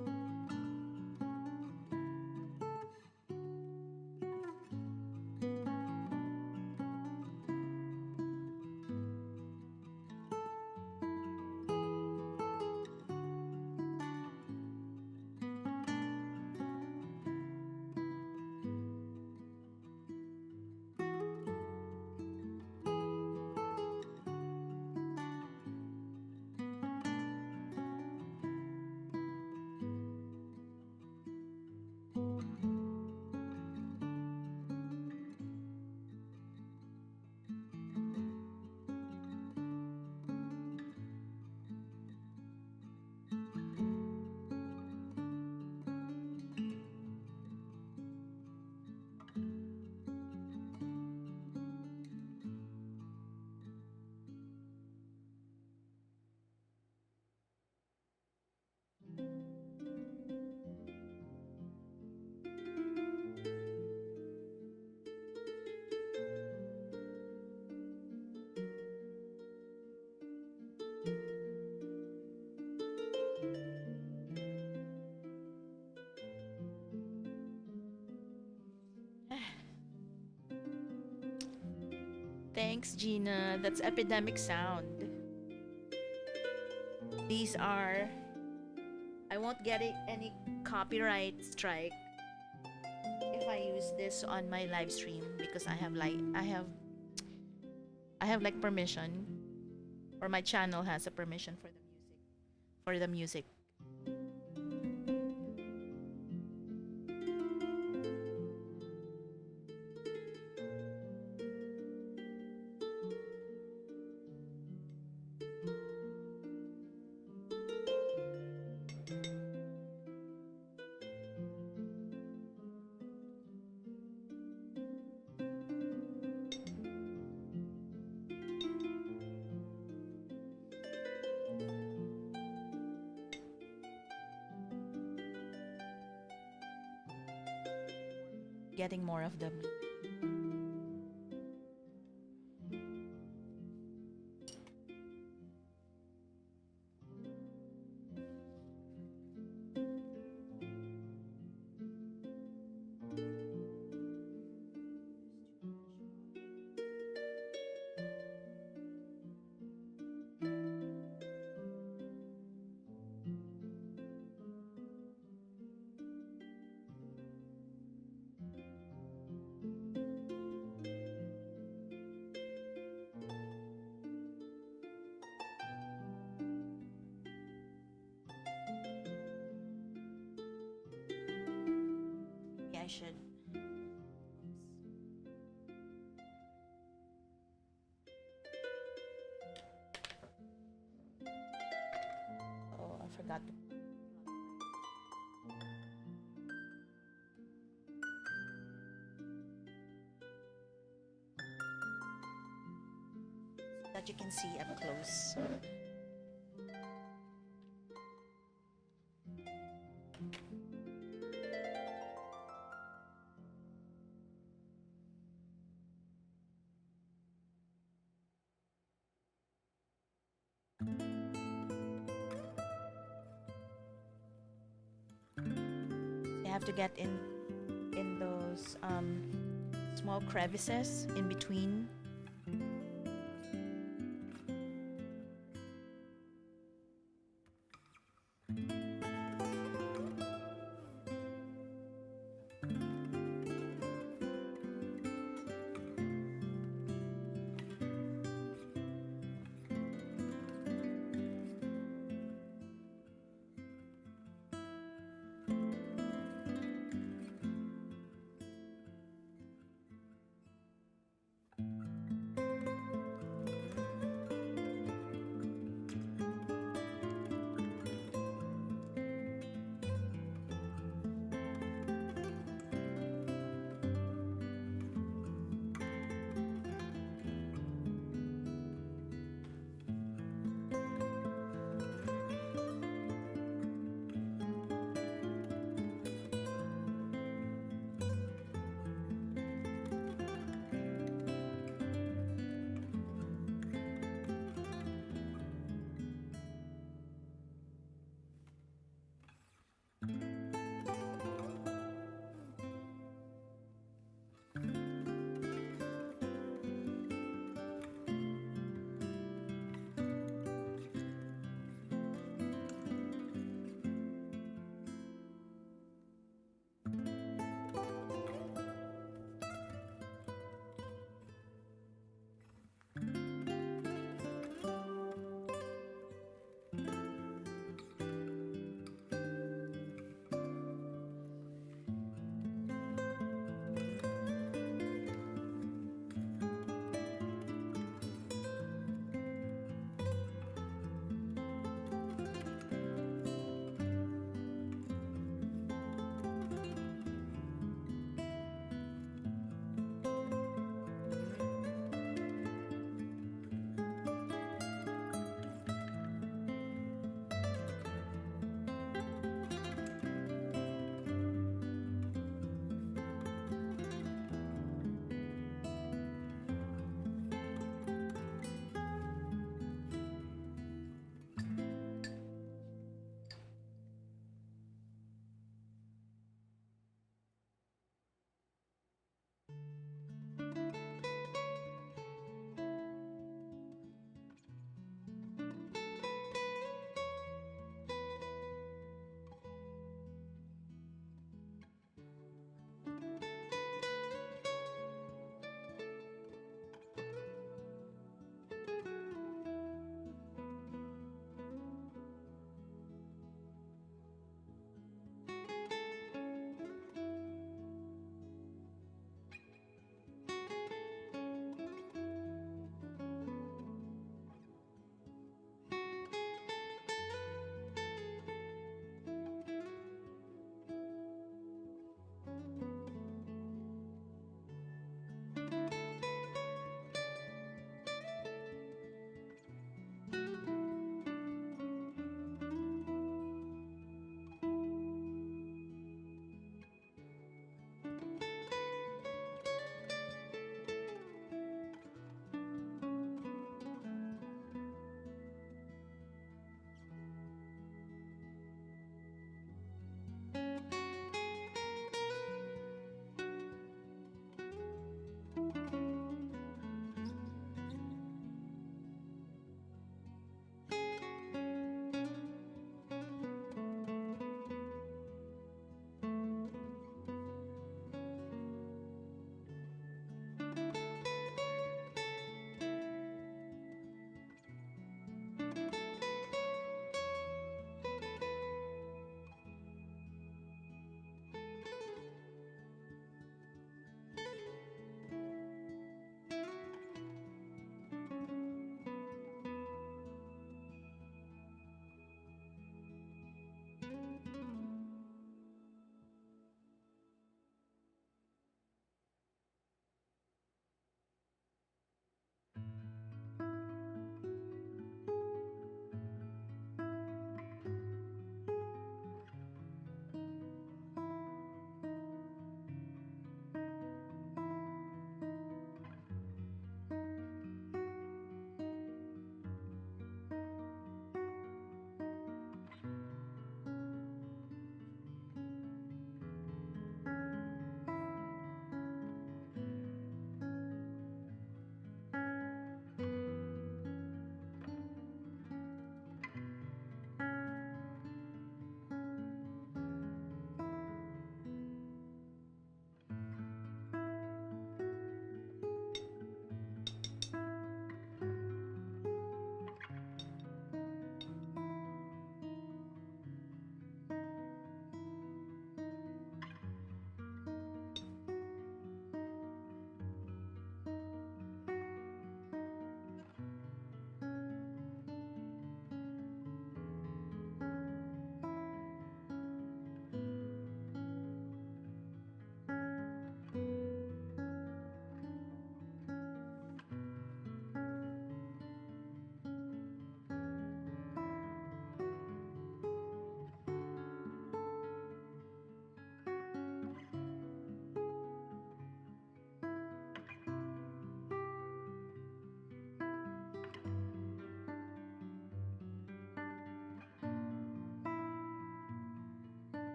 Thanks, Gina. That's epidemic sound. These are. I won't get any copyright strike if I use this on my live stream because I have like permission, or my channel has a permission for the music. For the music. Getting more of the. Maybe I should. Oh, I forgot to. that you can see up close. You have to get in those small crevices in between.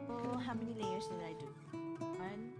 So, how many layers did I do? One,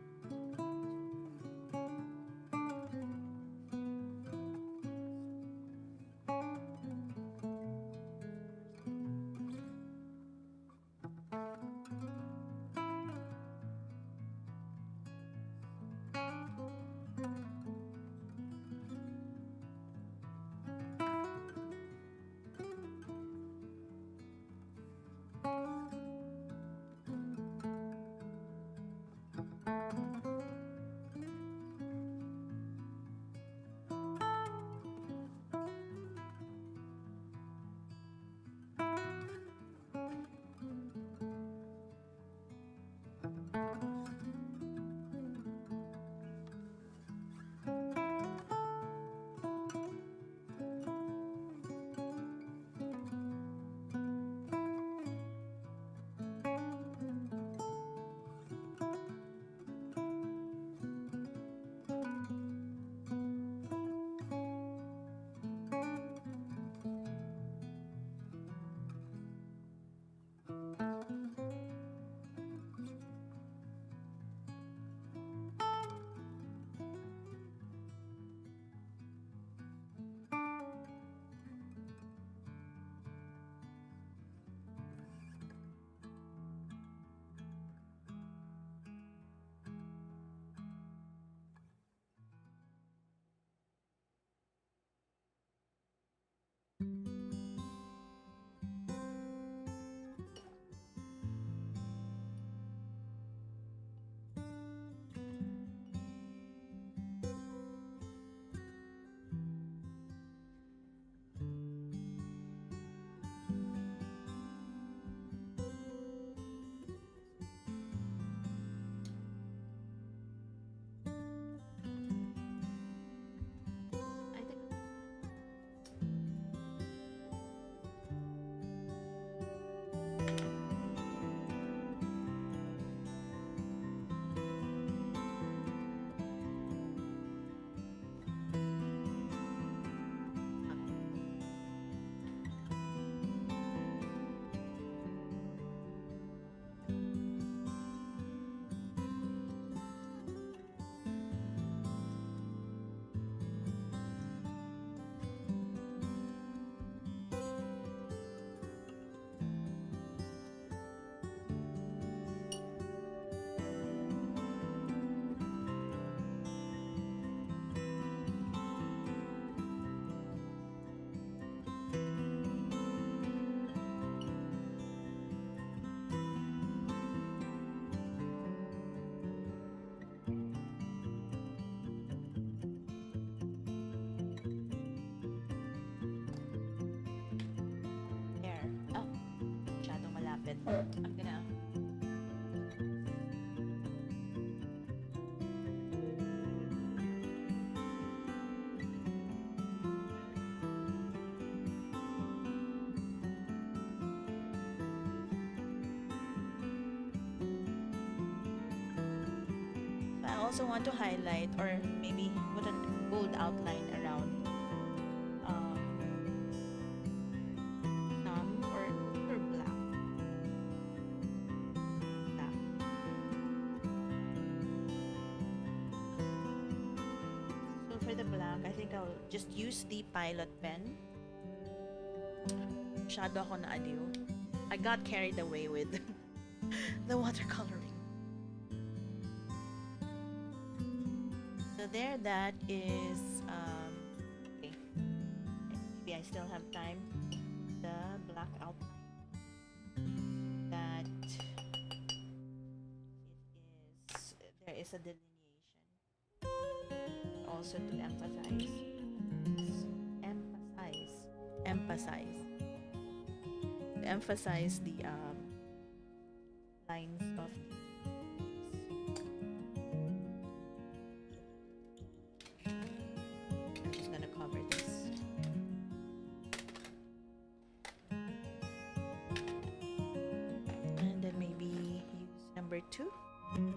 I'm gonna I also want to highlight or maybe put a bold outline around um, some or black. So for the black, I think I'll just use the pilot pen. Masyado ako na aliw. I got carried away with the watercoloring. So there, that is okay. Maybe I still have time. The black outline that there is a delineation. Also to emphasize, to emphasize the lines of I'm just gonna cover this. And then maybe use number 2. I'm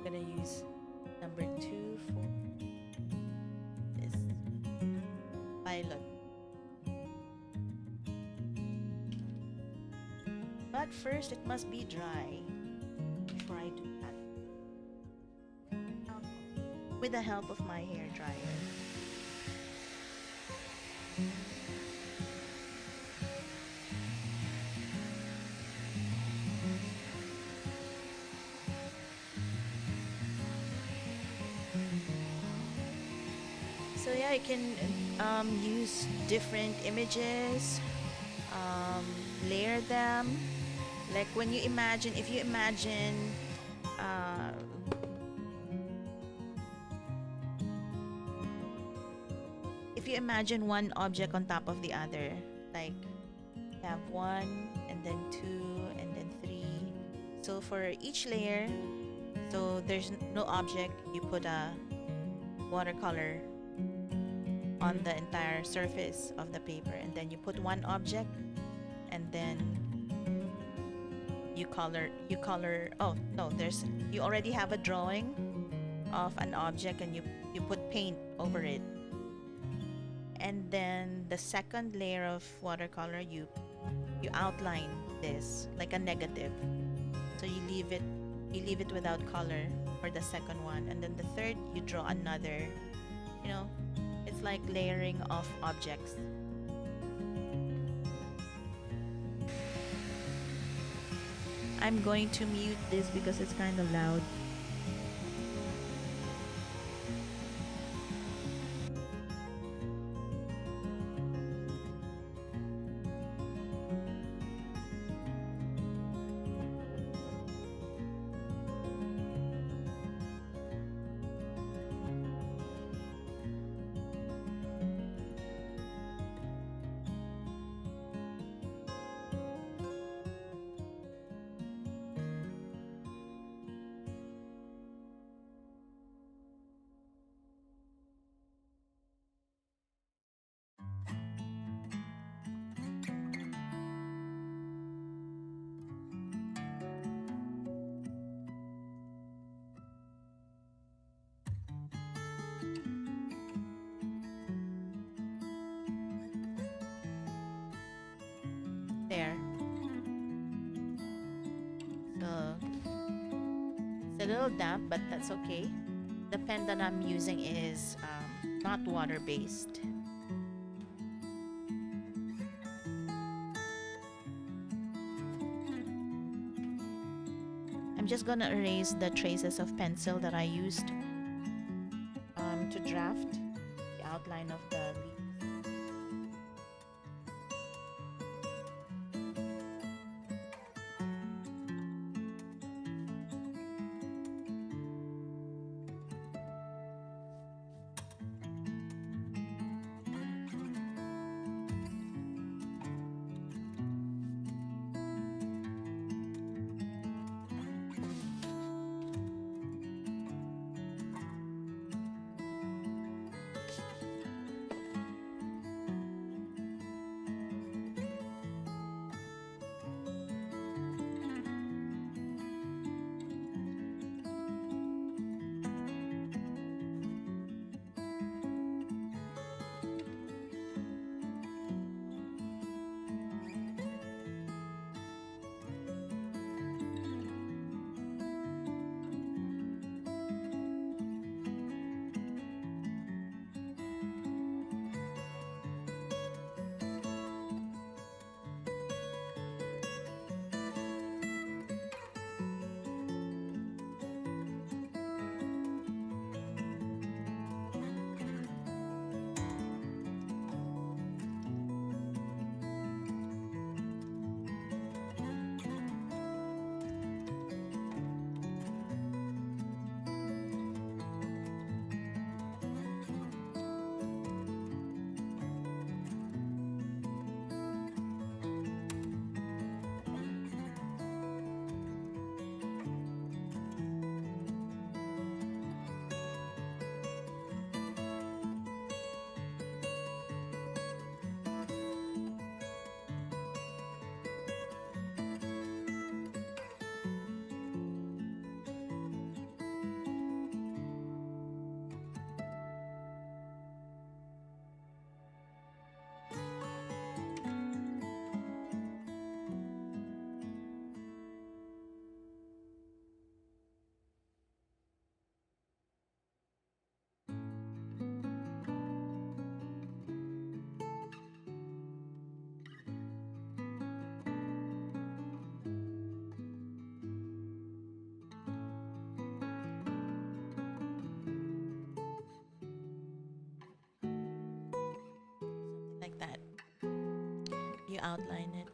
gonna use number 2 for this pilot. But first, it must be dry before I do that. With the help of my hair dryer. So yeah, I can use different images, layer them. Like when you imagine, if you imagine one object on top of the other, like you have 1 and then 2 and then 3. So for each layer, so there's no object, you put a watercolor on the entire surface of the paper, and then you put one object, and then you color oh no, you already have a drawing of an object, and you put paint over it, and then the second layer of watercolor, you outline this like a negative, so you leave it without color for the second one, and then the third, you draw another, it's like layering of objects. I'm going to mute this because it's kind of loud. There. So it's a little damp, but that's okay. The pen that I'm using is not water-based. I'm just gonna erase the traces of pencil that I used to draft the outline of the leaf. you outline it.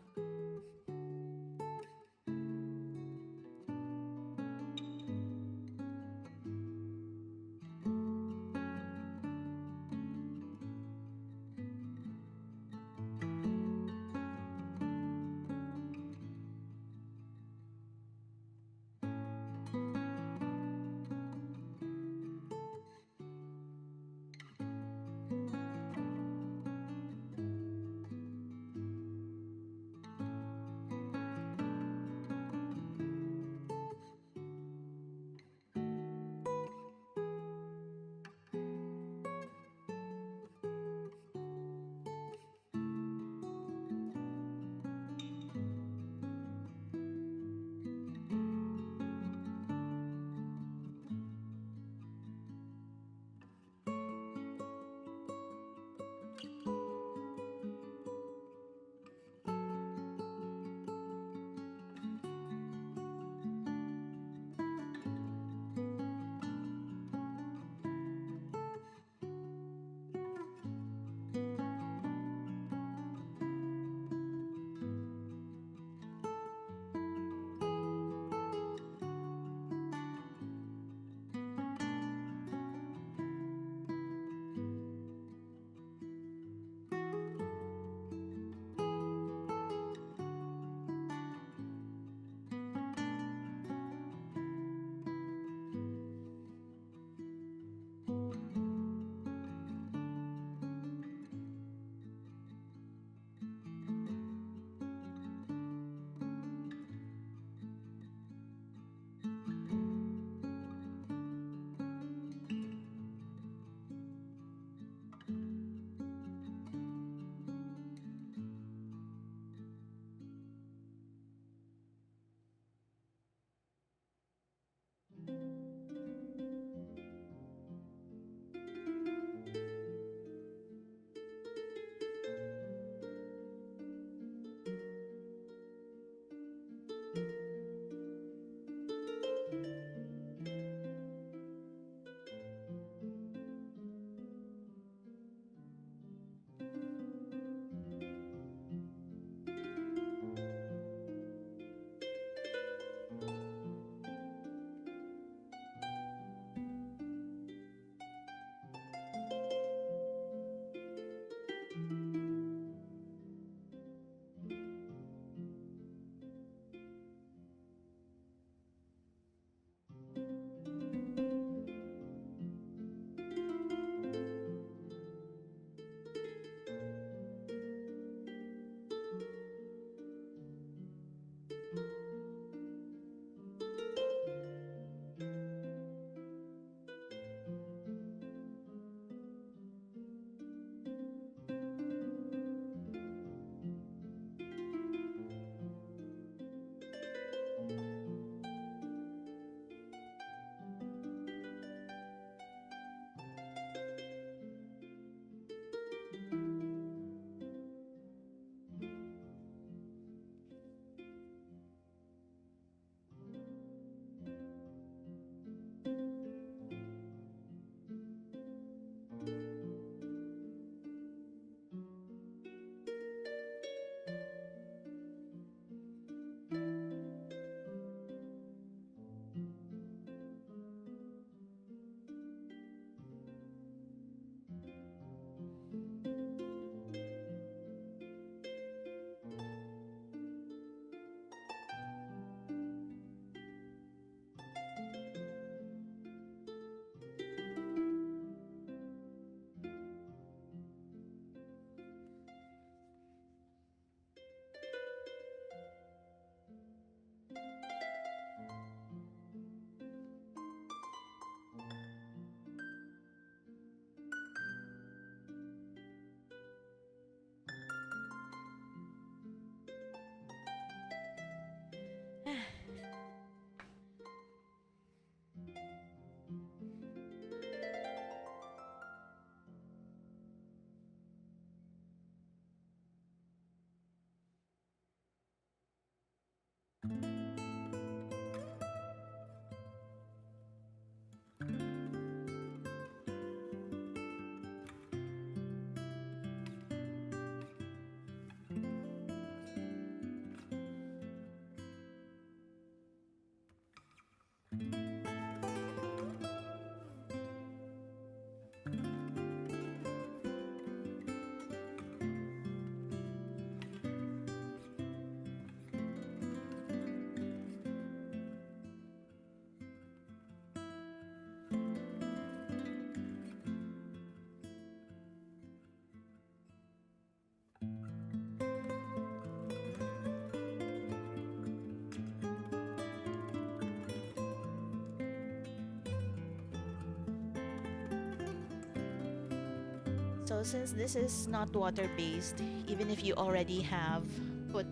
So since this is not water-based, even if you already have put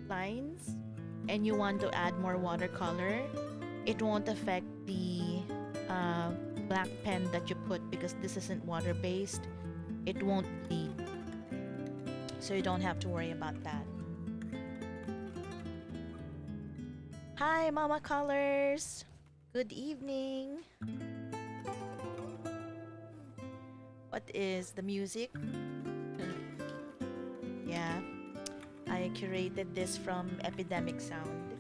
lines and you want to add more watercolor, it won't affect the uh, black pen that you put because this isn't water-based. It won't bleed. So you don't have to worry about that. Hi, Mama Colors! Good evening! What is the music? Yeah, I curated this from Epidemic Sound.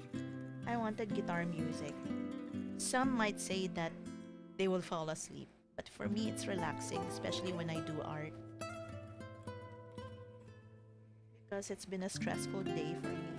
I wanted guitar music. Some might say that they will fall asleep, but for me it's relaxing, especially when I do art. Because it's been a stressful day for me.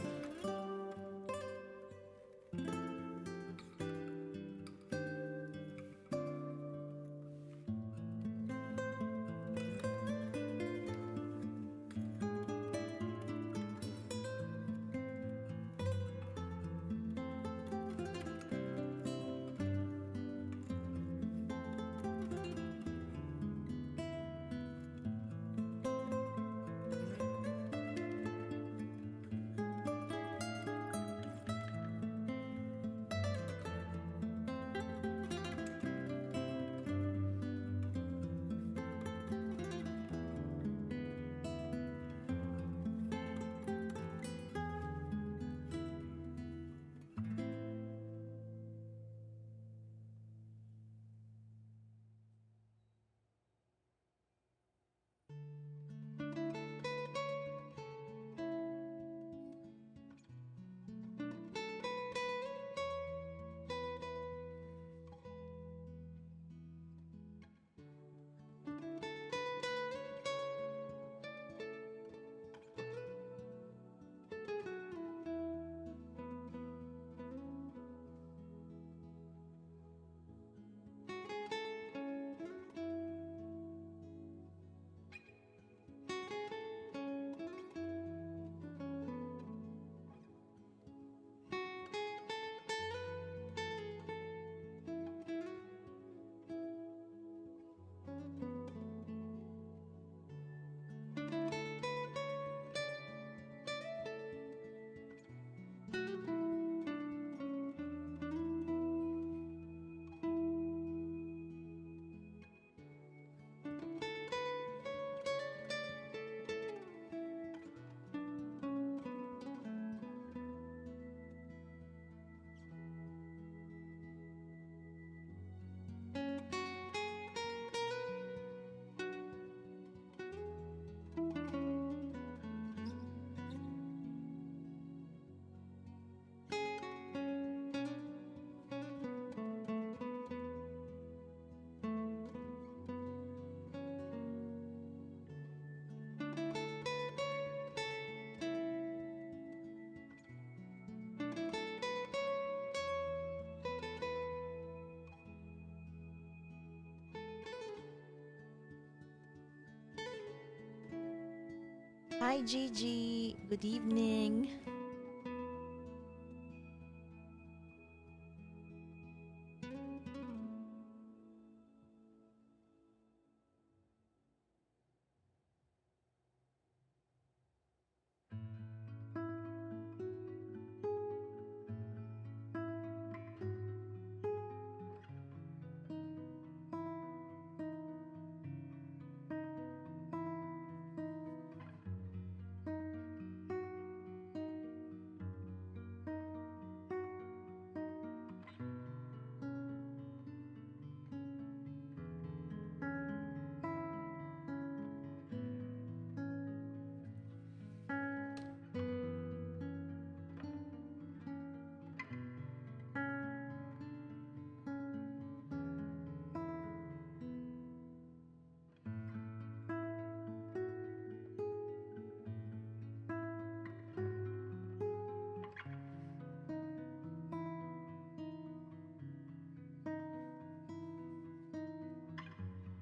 Hi, Gigi. Good evening.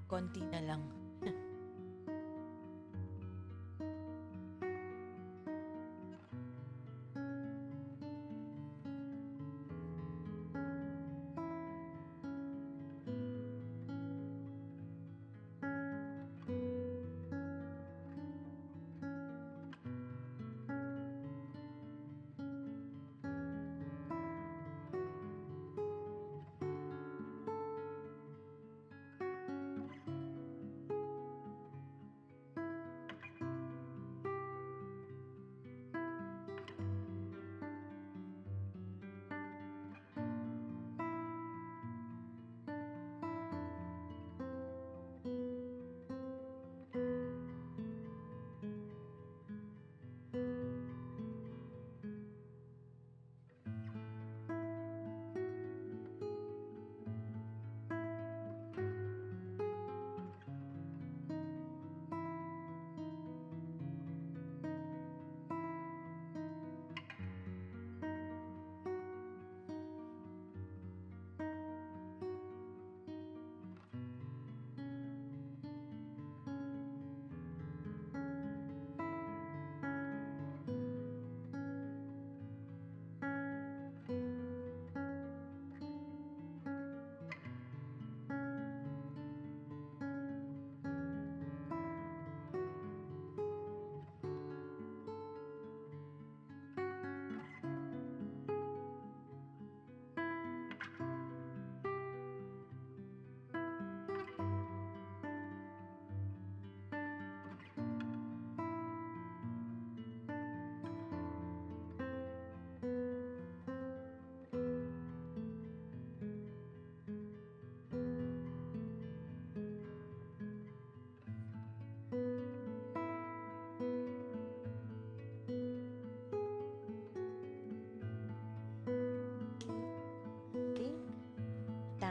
Konti na lang.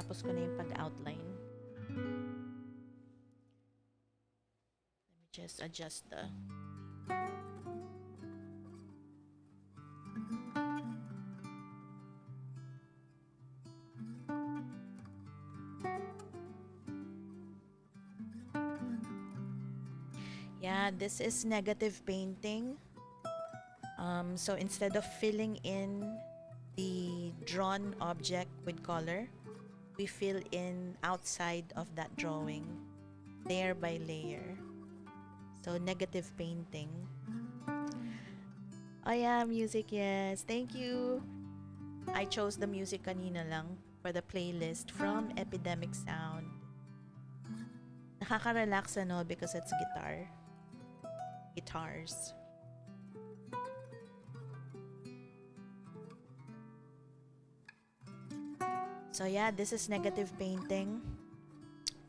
natapos ko na yung pag-outline. Let me just adjust the... Yeah, this is negative painting. So instead of filling in the drawn object with color, we fill in outside of that drawing, layer by layer. So negative painting. Oh yeah, music, yes. Thank you. I chose the music kanina lang for the playlist from Epidemic Sound. Nakaka-relax ano because it's guitars. So yeah, this is negative painting.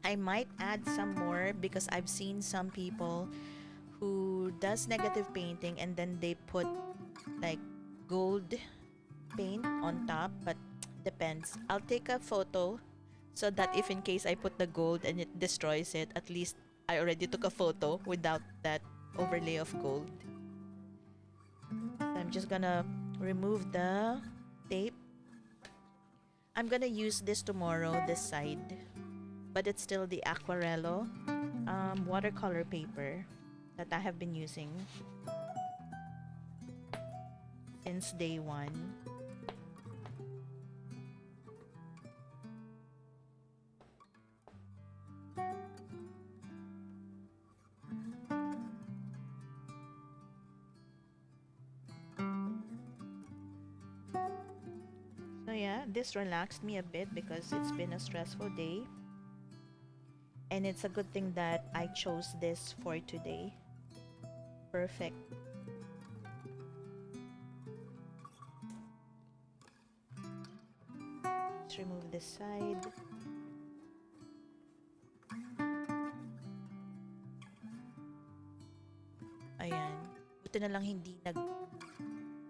I might add some more because I've seen some people who does negative painting and then they put like gold paint on top, but depends. I'll take a photo so that if in case I put the gold and it destroys it, at least I already took a photo without that overlay of gold. So I'm just gonna remove the tape. I'm gonna use this tomorrow, this side, but it's still the Aquarello watercolor paper that I have been using since day one. So yeah, this relaxed me a bit because it's been a stressful day. And it's a good thing that I chose this for today. Perfect. Let's remove this side. Ayan. Buti na lang hindi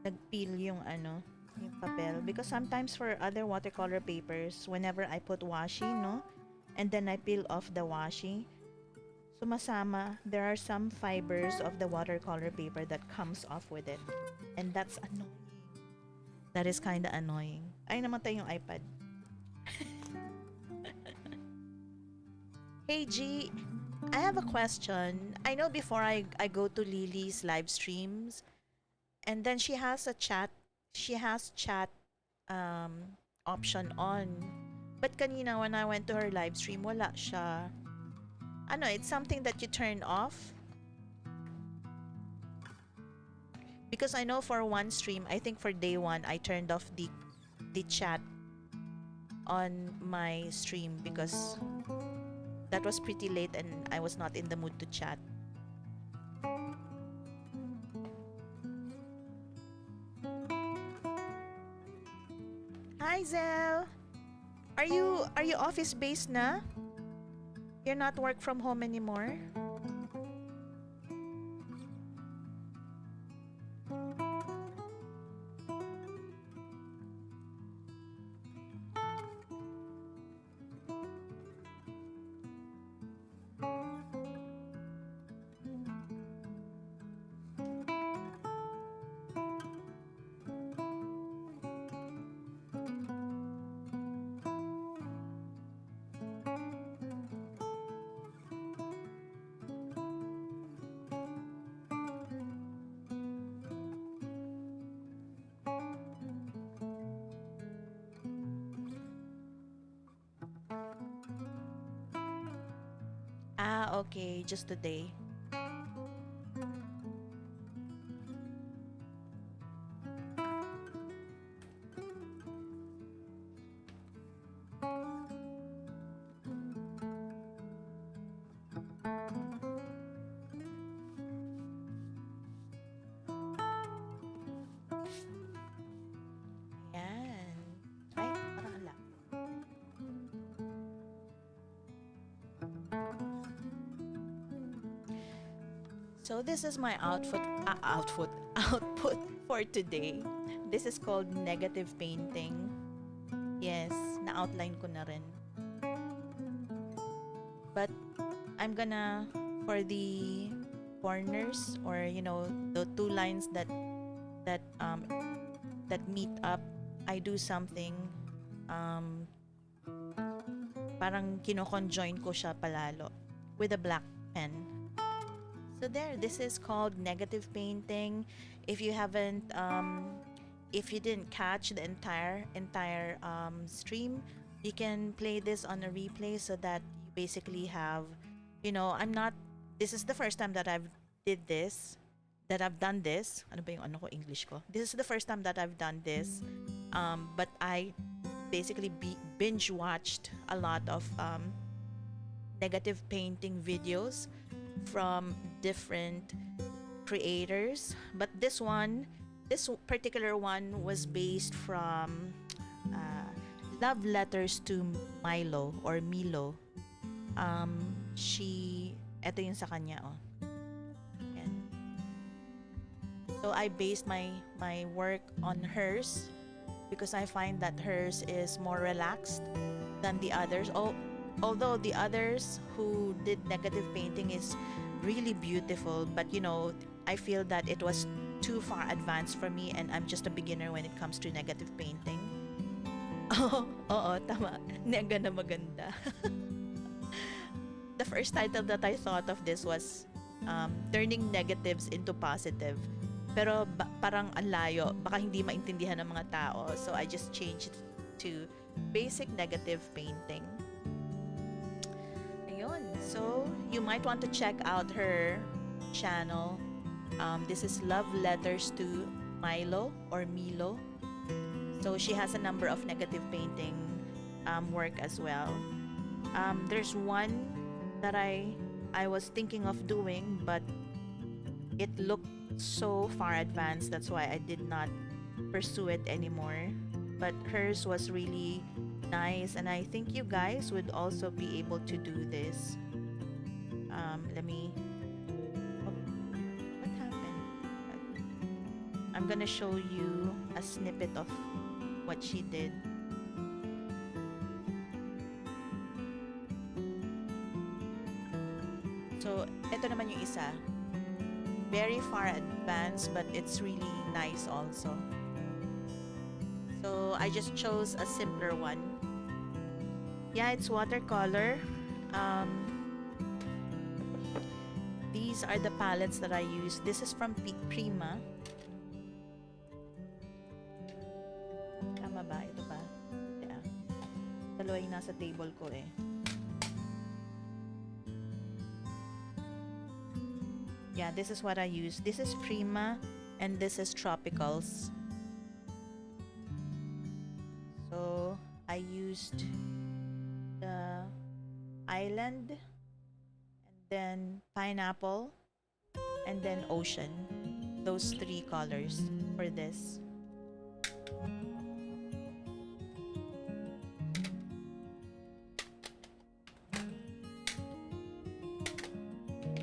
nagpeel yung yung papel, because sometimes for other watercolor papers, whenever I put washi, no, and then I peel off the washi, sumasama, there are some fibers of the watercolor paper that comes off with it, and that's annoying. That is kind of annoying. Ay, namatay yung iPad. Hey G, I have a question. I know before I go to Lily's live streams, and then she has chat option on. But kanina when I went to her live stream, wala siya. It's something that you turn off. Because I know for one stream, I think for day one, I turned off the chat on my stream because that was pretty late and I was not in the mood to chat. Hi Zel! Are you office based na? You're not work from home anymore? Ah, okay. Just today. Ayan. Ay, parang ala. So this is my output for today. This is called negative painting. Yes, na-outline ko na rin. But I'm gonna, for the corners, or the two lines that um that meet up, I do something, um parang kino-conjoin ko siya palalo with a black pen. So there, this is called negative painting. If you haven't, if you didn't catch the entire stream, you can play this on a replay so that you basically have, I'm not. This is the first time that I've done this. Ano ba yung ano ko English ko? This is the first time that I've done this. But I basically binge watched a lot of negative painting videos from different creators, but this particular one was based from Love Letters to Milo or Milo. Eto yung sa kanya, oh. Yan. So I based my work on hers because I find that hers is more relaxed than the others. Although the others who did negative painting is really beautiful, but I feel that it was too far advanced for me, and I'm just a beginner when it comes to negative painting. Oo, tama. Nega na maganda. The first title that I thought of this was turning negatives into positive. Pero parang ang layo, baka hindi maintindihan ng mga tao. So I just changed it to basic negative painting. Ayun. So you might want to check out her channel. This is Love Letters to Milo or Milo. So she has a number of negative painting work as well. There's one that I was thinking of doing, but it looked so far advanced. That's why I did not pursue it anymore. But hers was really nice, and I think you guys would also be able to do this. Let me. Oh, what happened? I'm gonna show you a snippet of what she did. So, ito naman yung isa. Very far advanced, but it's really nice also. So, I just chose a simpler one. Yeah, it's watercolor. These are the palettes that I use. This is from Prima. Tama ba? Ito ba? Yeah. Dalawa yung nasa table ko eh. Yeah, this is what I use. This is Prima and this is Tropicals. So, I used the island, and then pineapple, and then ocean. Those three colors for this.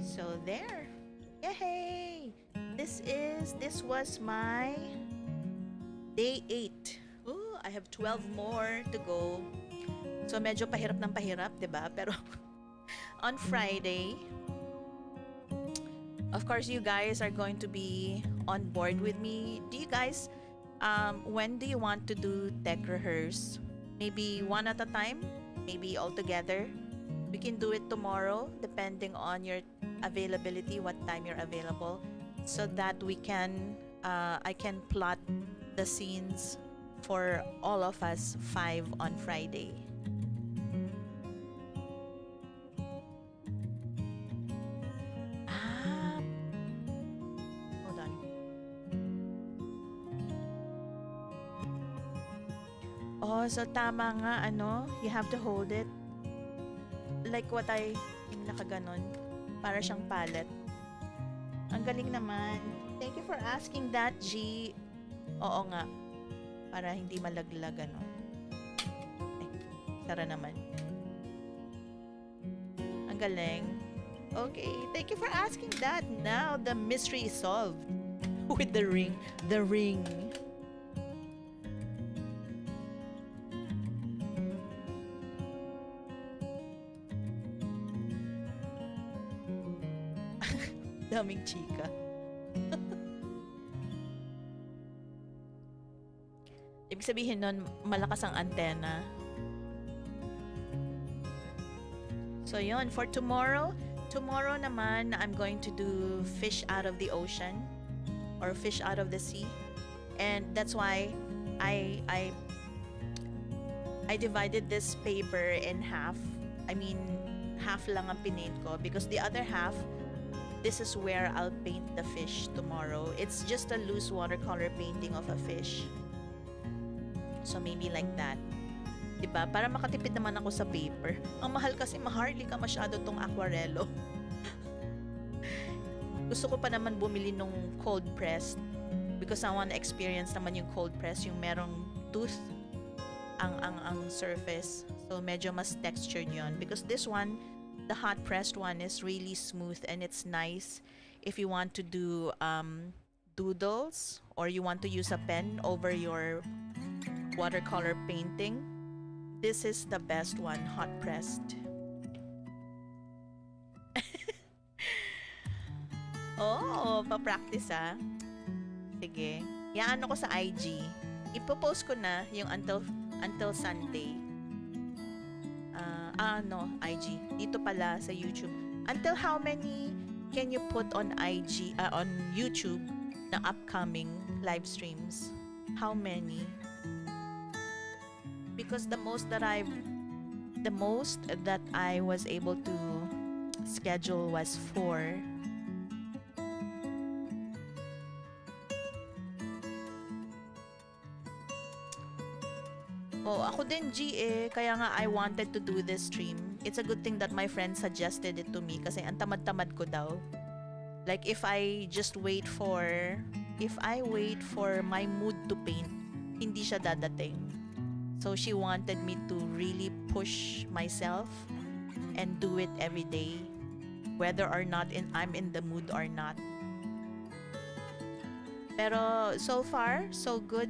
So there. Yay! This was my day 8. Oh, I have 12 more to go. So medyo pahirap ng pahirap, 'di ba? Pero on Friday, of course you guys are going to be on board with me. Do you guys when do you want to do tech rehearse? Maybe one at a time? Maybe all together? We can do it tomorrow depending on your availability, what time you're available, so that we can I can plot the scenes for all of us 5 on Friday. Hold on. Oh, so tama nga, you have to hold it like what yung nakaganon, para siyang palette. Ang galing naman. Thank you for asking that, G. Oo nga. Para hindi malaglag, Tara naman. Ang galing. Okay, thank you for asking that. Now, the mystery is solved. With the ring. The ring. Daming chika. Ibig sabihin nun, malakas ang antena. So yun, for tomorrow naman, I'm going to do fish out of the ocean or fish out of the sea. And that's why I divided this paper in half. I mean, half lang ang pinaint ko because the other half, this is where I'll paint the fish tomorrow. It's just a loose watercolor painting of a fish. So maybe like that. Diba? Para makatipid naman ako sa paper. Ang mahal kasi, maharli ka masyado tong aquarello. Gusto ko pa naman bumili nung cold pressed because I want to experience naman yung cold press, yung merong tooth ang surface. So medyo mas textured yon because this one, the hot pressed one is really smooth and it's nice if you want to do doodles or you want to use a pen over your watercolor painting. This is the best one, hot pressed. Oh, pa-practice ah. Sige. Yaano ko sa IG. Ipo-post ko na yung until Sunday. No, IG. Dito pala sa YouTube. Until how many can you put on IG, on YouTube na upcoming live streams? How many? Because the most that I was able to schedule was 4. Oh, ako din G kaya nga I wanted to do this stream. It's a good thing that my friend suggested it to me kasi ang tamad-tamad ko daw. Like if I wait for my mood to paint, hindi siya dadating. So she wanted me to really push myself and do it every day, whether or not I'm in the mood or not. Pero so far, so good.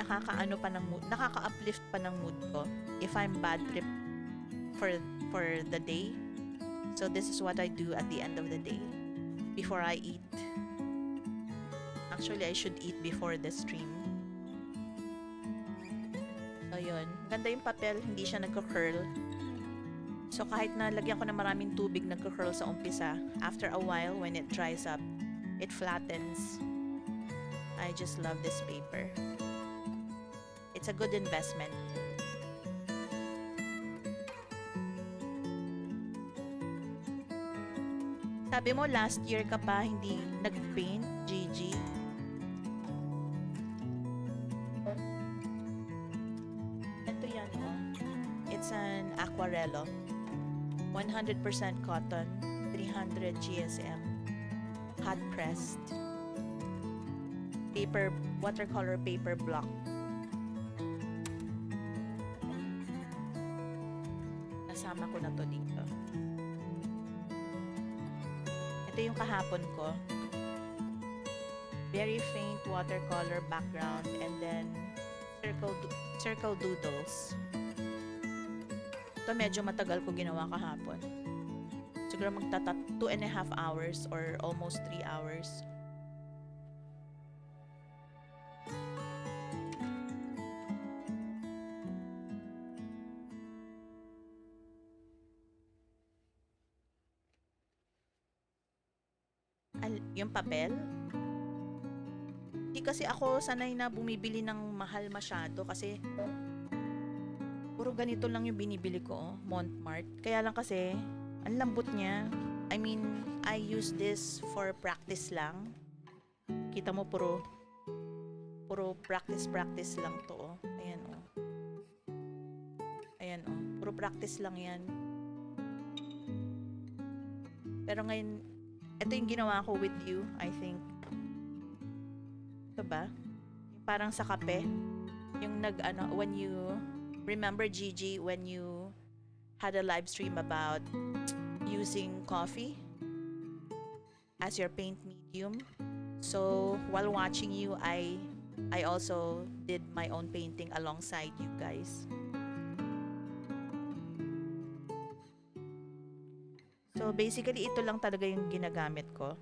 Nakaka-uplift pa ng mood ko if I'm bad trip for the day. So this is what I do at the end of the day before I eat. Actually, I should eat before the stream. So yun, ganda yung papel, hindi siya nagko-curl. So kahit na lagyan ko na maraming tubig, nagko-curl sa umpisa. After a while, when it dries up, it flattens. I just love this paper. It's a good investment. Sabi mo last year ka pa hindi nag-paint, Gigi? Ito yan, oh. It's an aquarello. 100% cotton, 300 GSM. Hot pressed. Paper, watercolor paper block. Nasama ko na to dito. Ito yung kahapon ko. Very faint watercolor background and then circle doodles. Ito medyo matagal ko ginawa kahapon. Siguro magtata 2.5 hours or almost 3 hours. Yung papel, hindi kasi ako sanay na bumibili ng mahal masyado kasi puro ganito lang yung binibili ko, oh, Montmart. Kaya lang kasi, ang lambot niya. I mean, I use this for practice lang. Kita mo, puro practice lang to, oh. Ayan, oh. Ayan, oh. Puro practice lang yan. Pero ngayon, ito yung ginawa ko with you, I think. Ito ba? Parang sa kape. Yung when you, remember Gigi, when you had a live stream about using coffee as your paint medium. So, while watching you, I also did my own painting alongside you guys. So basically, ito lang talaga yung ginagamit ko.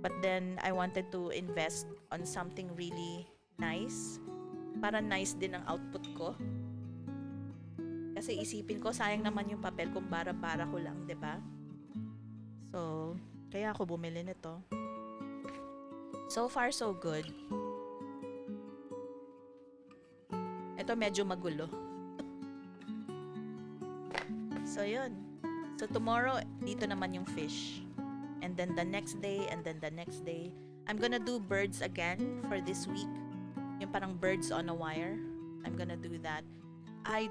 But then, I wanted to invest on something really nice. Para nice din ang output ko. Kasi isipin ko, sayang naman yung papel kung bara-bara ko lang, 'di ba? So, kaya ako bumili nito. So far, so good. Ito medyo magulo. So, yun. So, tomorrow, dito naman yung fish. And then the next day, and then the next day. I'm gonna do birds again for this week. Yung parang birds on a wire. I'm gonna do that. I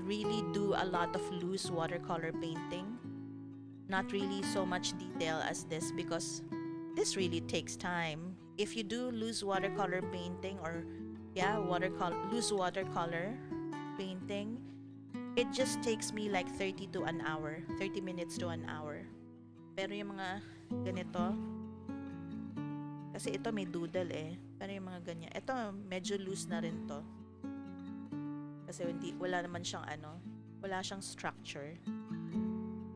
really do a lot of loose watercolor painting. Not really so much detail as this because this really takes time. If you do loose watercolor painting or loose watercolor painting, it just takes me like 30 to an hour, 30 minutes to an hour. Pero yung mga ganito, kasi ito may doodle eh. Pero yung mga ganyan, ito medyo loose na rin to. Kasi wala naman siyang wala siyang structure.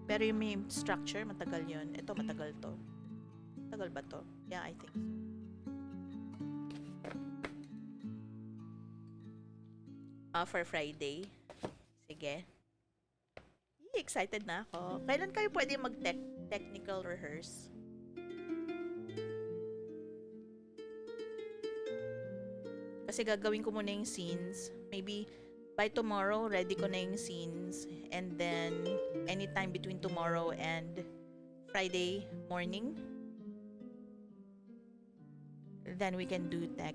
Pero yung may structure, matagal yun. Ito, matagal to. Matagal ba to? Yeah, I think so. For Friday. Sige. Excited na ako. Kailan kayo pwede mag-technical rehearse? Kasi gagawin ko muna yung scenes. Maybe by tomorrow, ready ko na yung scenes. And then, anytime between tomorrow and Friday morning, then we can do tech.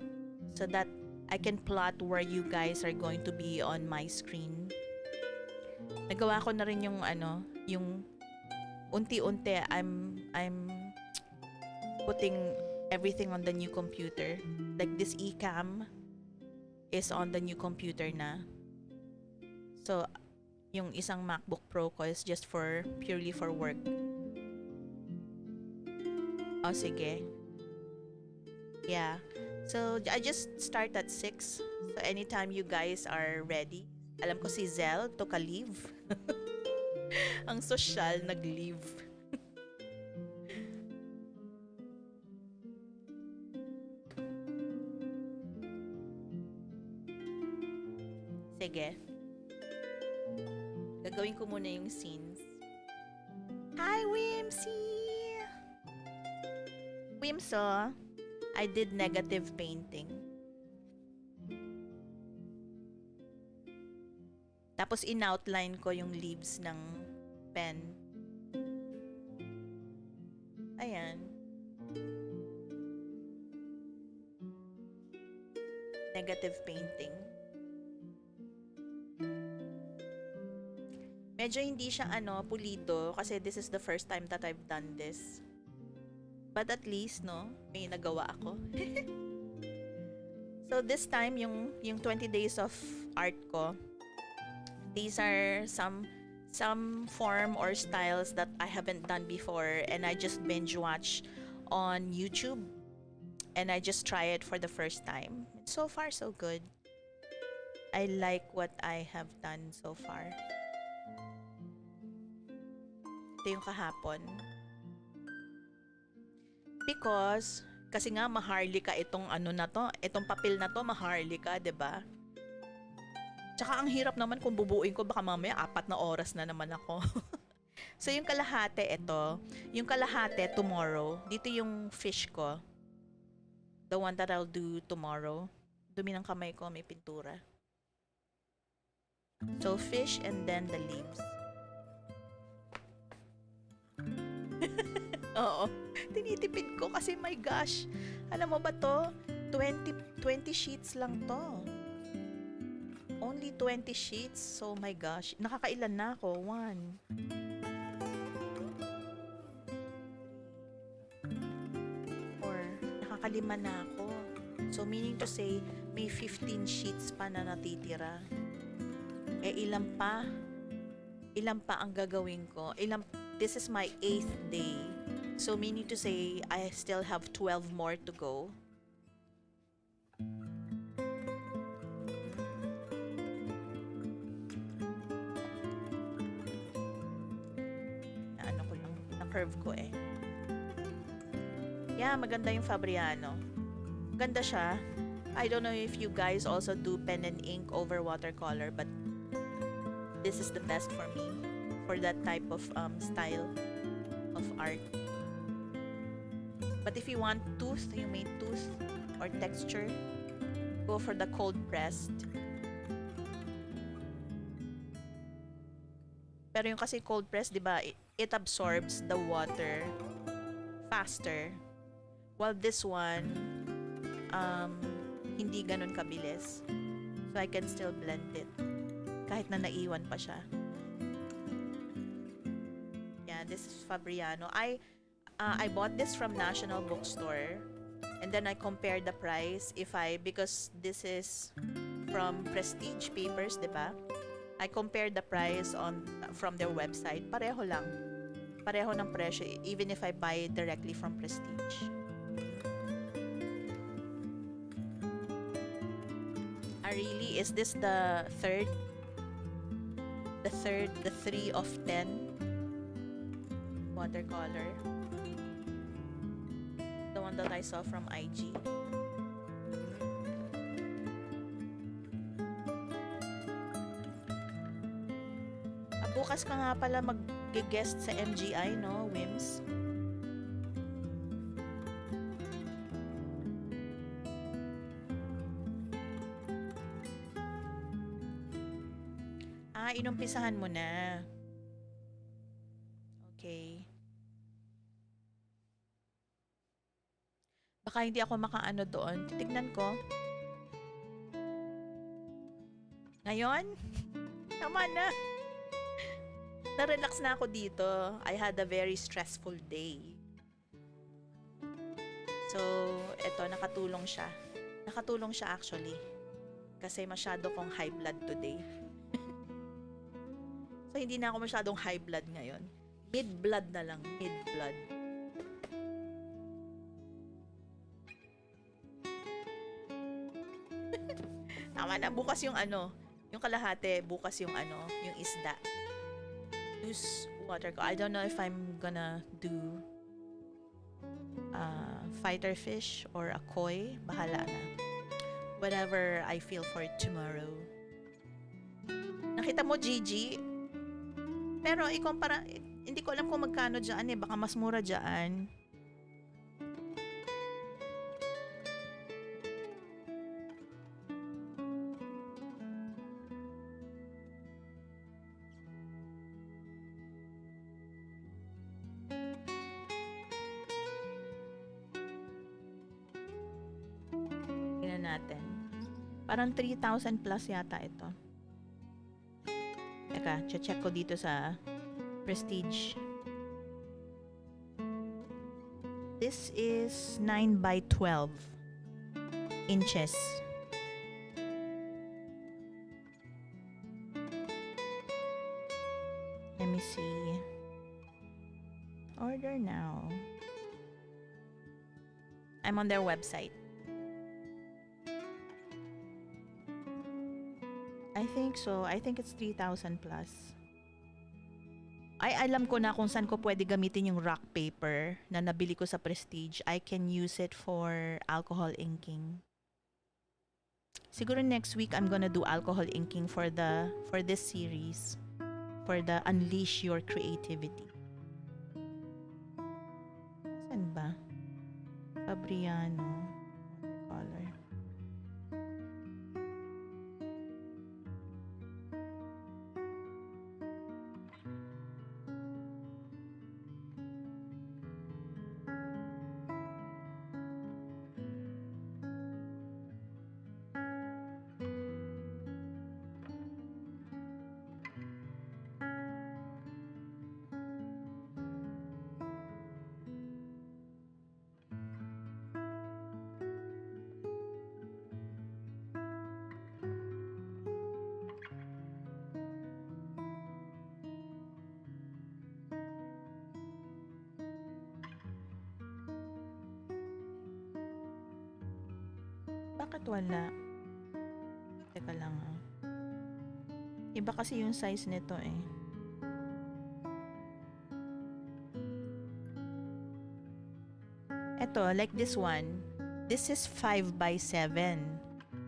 So that I can plot where you guys are going to be on my screen. Nagawa ko na rin yung yung unti-unti I'm putting everything on the new computer. Like this eCam is on the new computer na. So yung isang MacBook Pro ko is just purely for work. Oh, sige. Yeah. So I just start at 6. So anytime you guys are ready. Alam ko si Zel took a leave. Ang sosyal, nag-leave. Sige. Gagawin ko muna yung scenes. Hi, Wimsy! Wimso, I did negative painting. Tapos in-outline ko yung leaves ng pen. Ayan. Negative painting. Medyo hindi siya pulido kasi this is the first time that I've done this. But at least, may nagawa ako. So this time, yung 20 days of art ko, these are some form or styles that I haven't done before and I just binge watch on YouTube and I just try it for the first time. So far, so good. I like what I have done so far. Ito yung kahapon. Because, kasi nga maharlika itong itong papel na to, maharlika, 'di ba? Tsaka ang hirap naman kung bubuuin ko, baka mamaya 4 na oras na naman ako. So yung kalahati ito, yung kalahati tomorrow, dito yung fish ko. The one that I'll do tomorrow. Dumi ng kamay ko, may pintura. So fish and then the leaves. Oo. Tinitipid ko kasi my gosh. Alam mo ba to? 20 sheets lang to. Only 20 sheets. So my gosh. Nakakailan na ako? 1. Or nakakalima na ako. So meaning to say, may 15 sheets pa na natitira. Ilan pa ang gagawin ko? This is my 8th day. So meaning to say, I still have 12 more to go. curve ko eh. Yeah, maganda yung Fabriano. Ganda siya. I don't know if you guys also do pen and ink over watercolor, but this is the best for me for that type of style of art. But if you want tooth, you may tooth or texture, go for the cold pressed. Pero yung kasi cold press, 'di ba? It absorbs the water faster. While this one hindi ganun kabilis. So I can still blend it kahit na naiwan pa siya. Yeah, this is Fabriano. I bought this from National Bookstore, and then I compared the price because this is from Prestige Papers, 'di ba? I compared the price from their website. Pareho lang. Pareho ng presyo even if I buy it directly from Prestige. Really, is this the 3 of 10 watercolor? The one that I saw from IG. Bukas ka nga pala mag-guest sa MGI, no, Wims? Inumpisahan mo na. Okay. Baka hindi ako makaano doon. Titignan ko. Ngayon? Tama na. Na-relax na ako dito. I had a very stressful day. So, eto, nakatulong siya. Nakatulong siya actually. Kasi masyado kong high blood today. So, hindi na ako masyadong high blood ngayon. Mid-blood na lang. Mid-blood. Tama na. Bukas yung yung kalahati. Bukas yung yung isda. Use watercolor. I don't know if I'm gonna do fighter fish or a koi. Bahala na. Whatever I feel for tomorrow. Nakita mo, Gigi? Pero ikumpara, hindi ko alam kung magkano dyan eh. Baka mas mura dyan. Tingnan natin. Parang 3,000 plus yata ito. Teka, check ko dito sa Prestige. This is 9 by 12 inches. Let me see. Order now. I'm on their website. I think so. I think it's 3,000 plus. Ay, alam ko na kung saan ko pwede gamitin yung rock paper na nabili ko sa Prestige. I can use it for alcohol inking. Siguro next week I'm gonna do alcohol inking for this series. For the Unleash Your Creativity. Saan ba? Fabriano. Watercolor. Bakit wala? Teka lang ah. Iba kasi yung size nito eh. to, like this one. This is 5 by 7.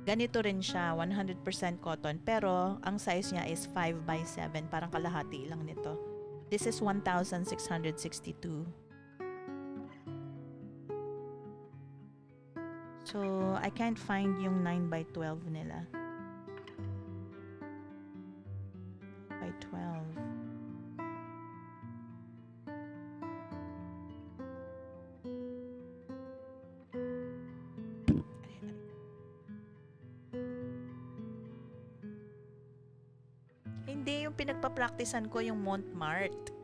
Ganito rin siya, 100% cotton. Pero, ang size niya is 5 by 7. Parang kalahati lang nito. This is 1,662. So, I can't find yung 9 by 12 nila. By 12. Hindi, yung pinagpa-practicean ko yung Montmartre.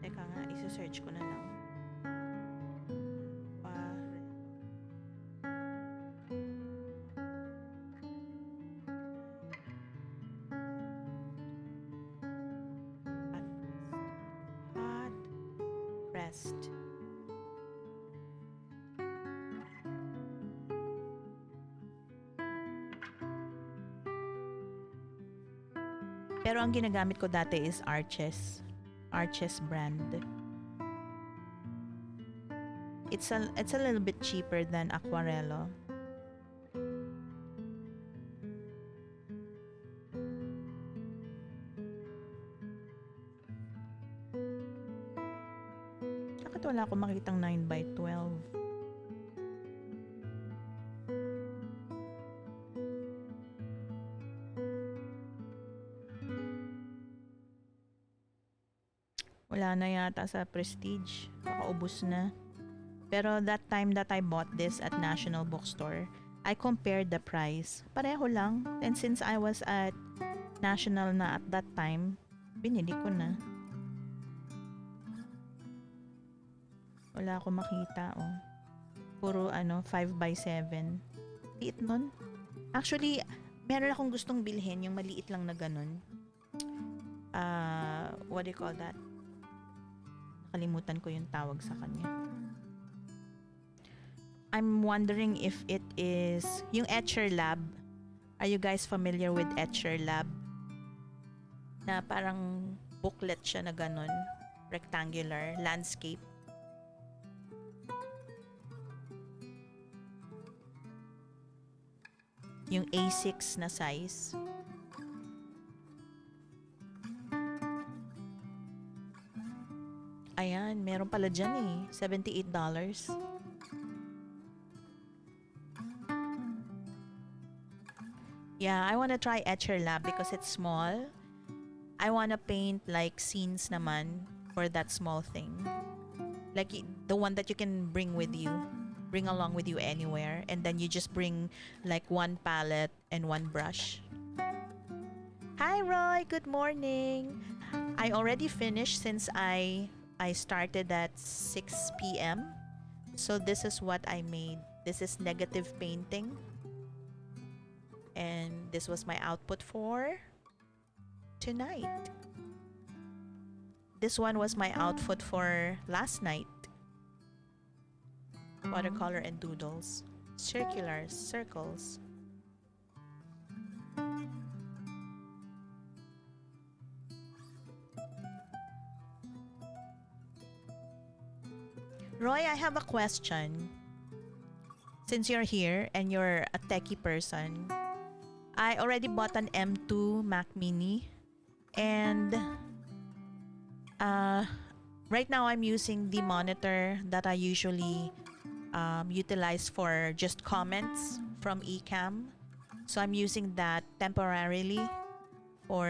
Teka nga, isa-search ko na lang. Hot pressed. Pero ang ginagamit ko dati is Arches. Arches brand. It's a little bit cheaper than Aquarello. Bakit wala akong makitang 9 by 12? Wala na yata sa Prestige. Nakaubos na. Pero that time that I bought this at National Bookstore, I compared the price. Pareho lang. And since I was at National na at that time, binili ko na. Wala akong makita, oh. Puro 5 by 7. Liit nun. Actually, meron akong gustong bilhin, yung maliit lang na ganun. What do you call that? Nakalimutan ko yung tawag sa kanya. I'm wondering if it is yung Etcher Lab. Are you guys familiar with Etcher Lab? Na parang booklet siya na ganun. Rectangular, landscape. Yung A6 na size. Ayan, meron pala dyan eh. $78. Yeah, I wanna try Etcher Lab because it's small. I wanna paint like scenes naman for that small thing. Like the one that you can bring with you. Bring along with you anywhere. And then you just bring like one palette and one brush. Hi Roy, good morning. I already finished since I started at 6 p.m. So this is what I made. This is negative painting. And this was my output for tonight. This one was my output for last night. Watercolor and doodles. Circulars, circles. Roy, I have a question. Since you're here and you're a techie person, I already bought an M2 Mac Mini. And right now I'm using the monitor that I usually utilize for just comments from Ecamm. So I'm using that temporarily for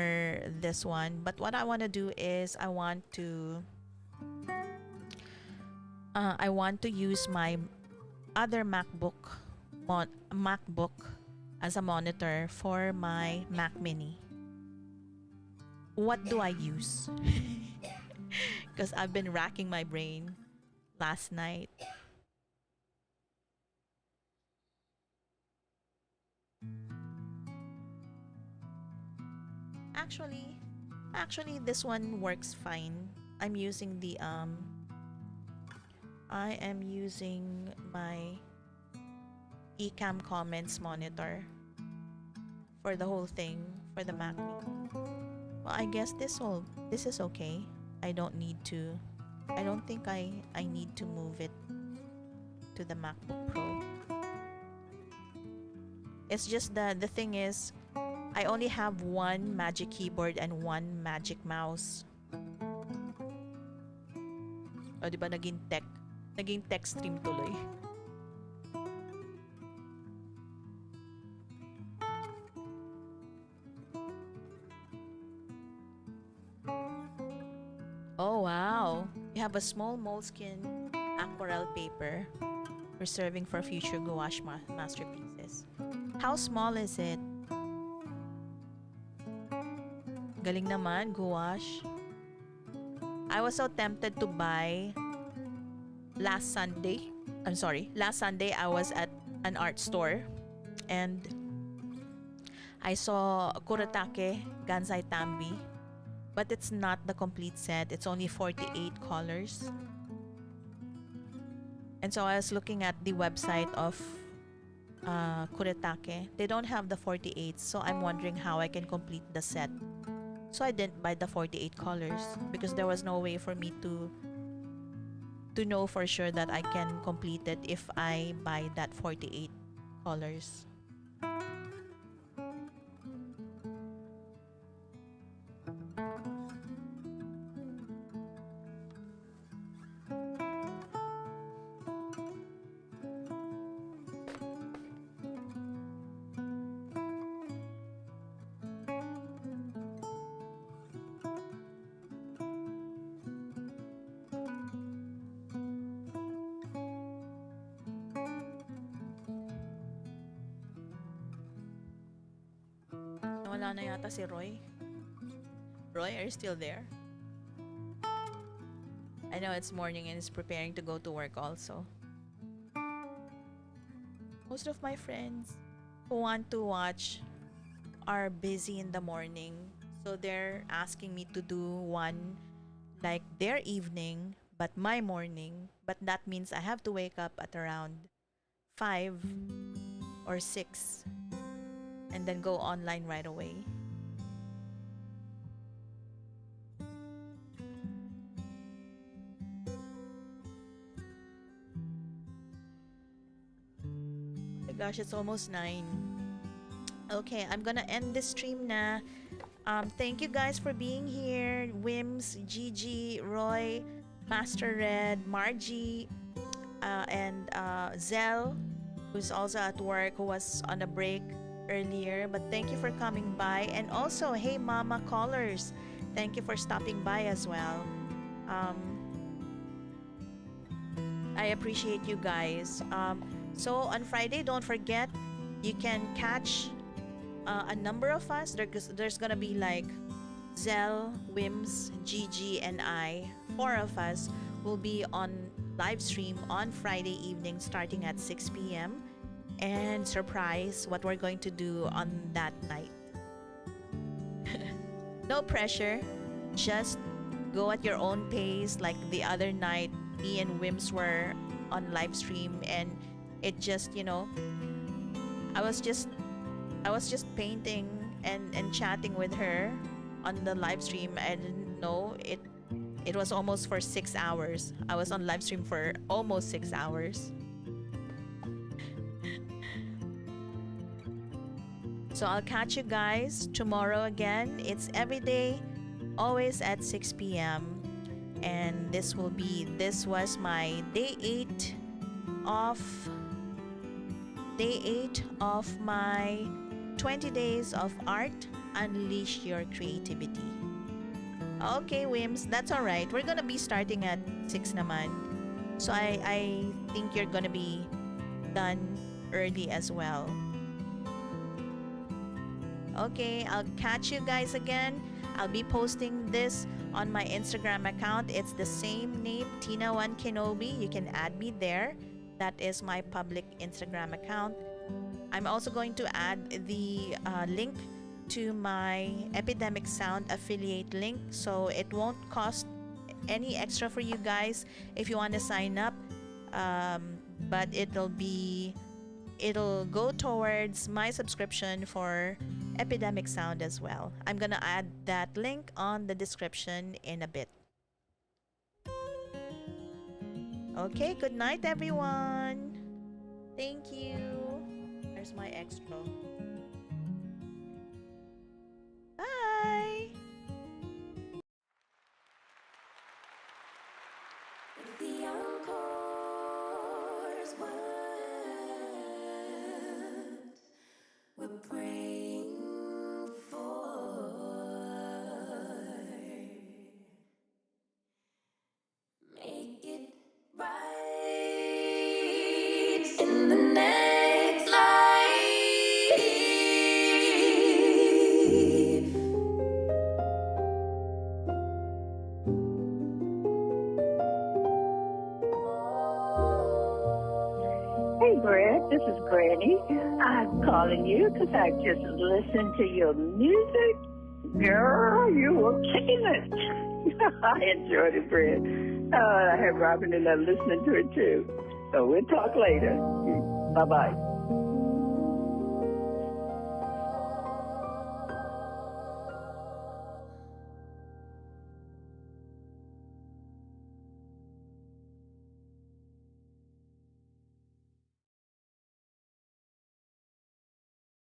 this one. But what I want to do is I want to use my other MacBook as a monitor for my Mac Mini. What do I use? Because I've been racking my brain last night. Actually, Actually, this one works fine. I'm using the I am using my Ecamm comments monitor for the whole thing for the Mac Mini. Well, I guess this is okay. I don't need to I don't think I need to move it to the MacBook Pro. It's just the thing is I only have one Magic Keyboard and one Magic Mouse. O, di ba naging tech stream tuloy. Oh, wow. You have a small moleskin aquarelle paper reserving for future gouache masterpieces. How small is it? Galing naman, gouache. I was so tempted to buy last Sunday. I'm sorry. Last Sunday, I was at an art store and I saw Kuretake Gansai Tambi, but it's not the complete set. It's only 48 colors. And so I was looking at the website of Kuretake. They don't have the 48, so I'm wondering how I can complete the set. So I didn't buy the 48 colors because there was no way for me to know for sure that I can complete it if I buy that 48 colors. Nawala na yata si Roy. Roy, are you still there? I know it's morning and he's preparing to go to work also. Most of my friends who want to watch are busy in the morning. So they're asking me to do one like their evening, but my morning. But that means I have to wake up at around 5 or 6 and then go online right away. Oh my gosh, it's almost 9. Okay, I'm gonna end this stream na. Thank you guys for being here. Wims, Gigi, Roy, Master Red, Margie, and Zell, who's also at work, who was on a break earlier. But thank you for coming by. And also, hey Mama Callers, thank you for stopping by as well. I appreciate you guys. So on Friday, don't forget, you can catch a number of us. There's gonna be like Zell, Wims, Gigi, and I. 4 of us will be on live stream on Friday evening starting at 6 p.m. And surprise what we're going to do on that night. No pressure. Just go at your own pace. Like the other night, me and Wims were on live stream and it just, I was just painting and chatting with her on the live stream. I didn't know it was almost for 6 hours. I was on live stream for almost 6 hours. So I'll catch you guys tomorrow again. It's every day, always at 6 p.m. And this was my day 8 of my 20 days of art. Unleash your creativity. Okay, Wims, that's all right. We're gonna be starting at 6 naman. So I think you're gonna be done early as well. Okay, I'll catch you guys again. I'll be posting this on my Instagram account. It's the same name, Tina1Kenobi. You can add me there. That is my public Instagram account. I'm also going to add the link to my Epidemic Sound affiliate link, so it won't cost any extra for you guys if you want to sign up. But it'll go towards my subscription for Epidemic Sound as well. I'm gonna add that link on the description in a bit. Okay, good night everyone. Thank you. There's my extra. Bye. The encore's what we're praying for. Make it right in the next life. Hey, Brett, this is Granny. I'm calling you because I just listened to your music. Girl, you were kicking it. I enjoyed it, Brett. I had Robin and I listening to it, too. So we'll talk later. Bye-bye.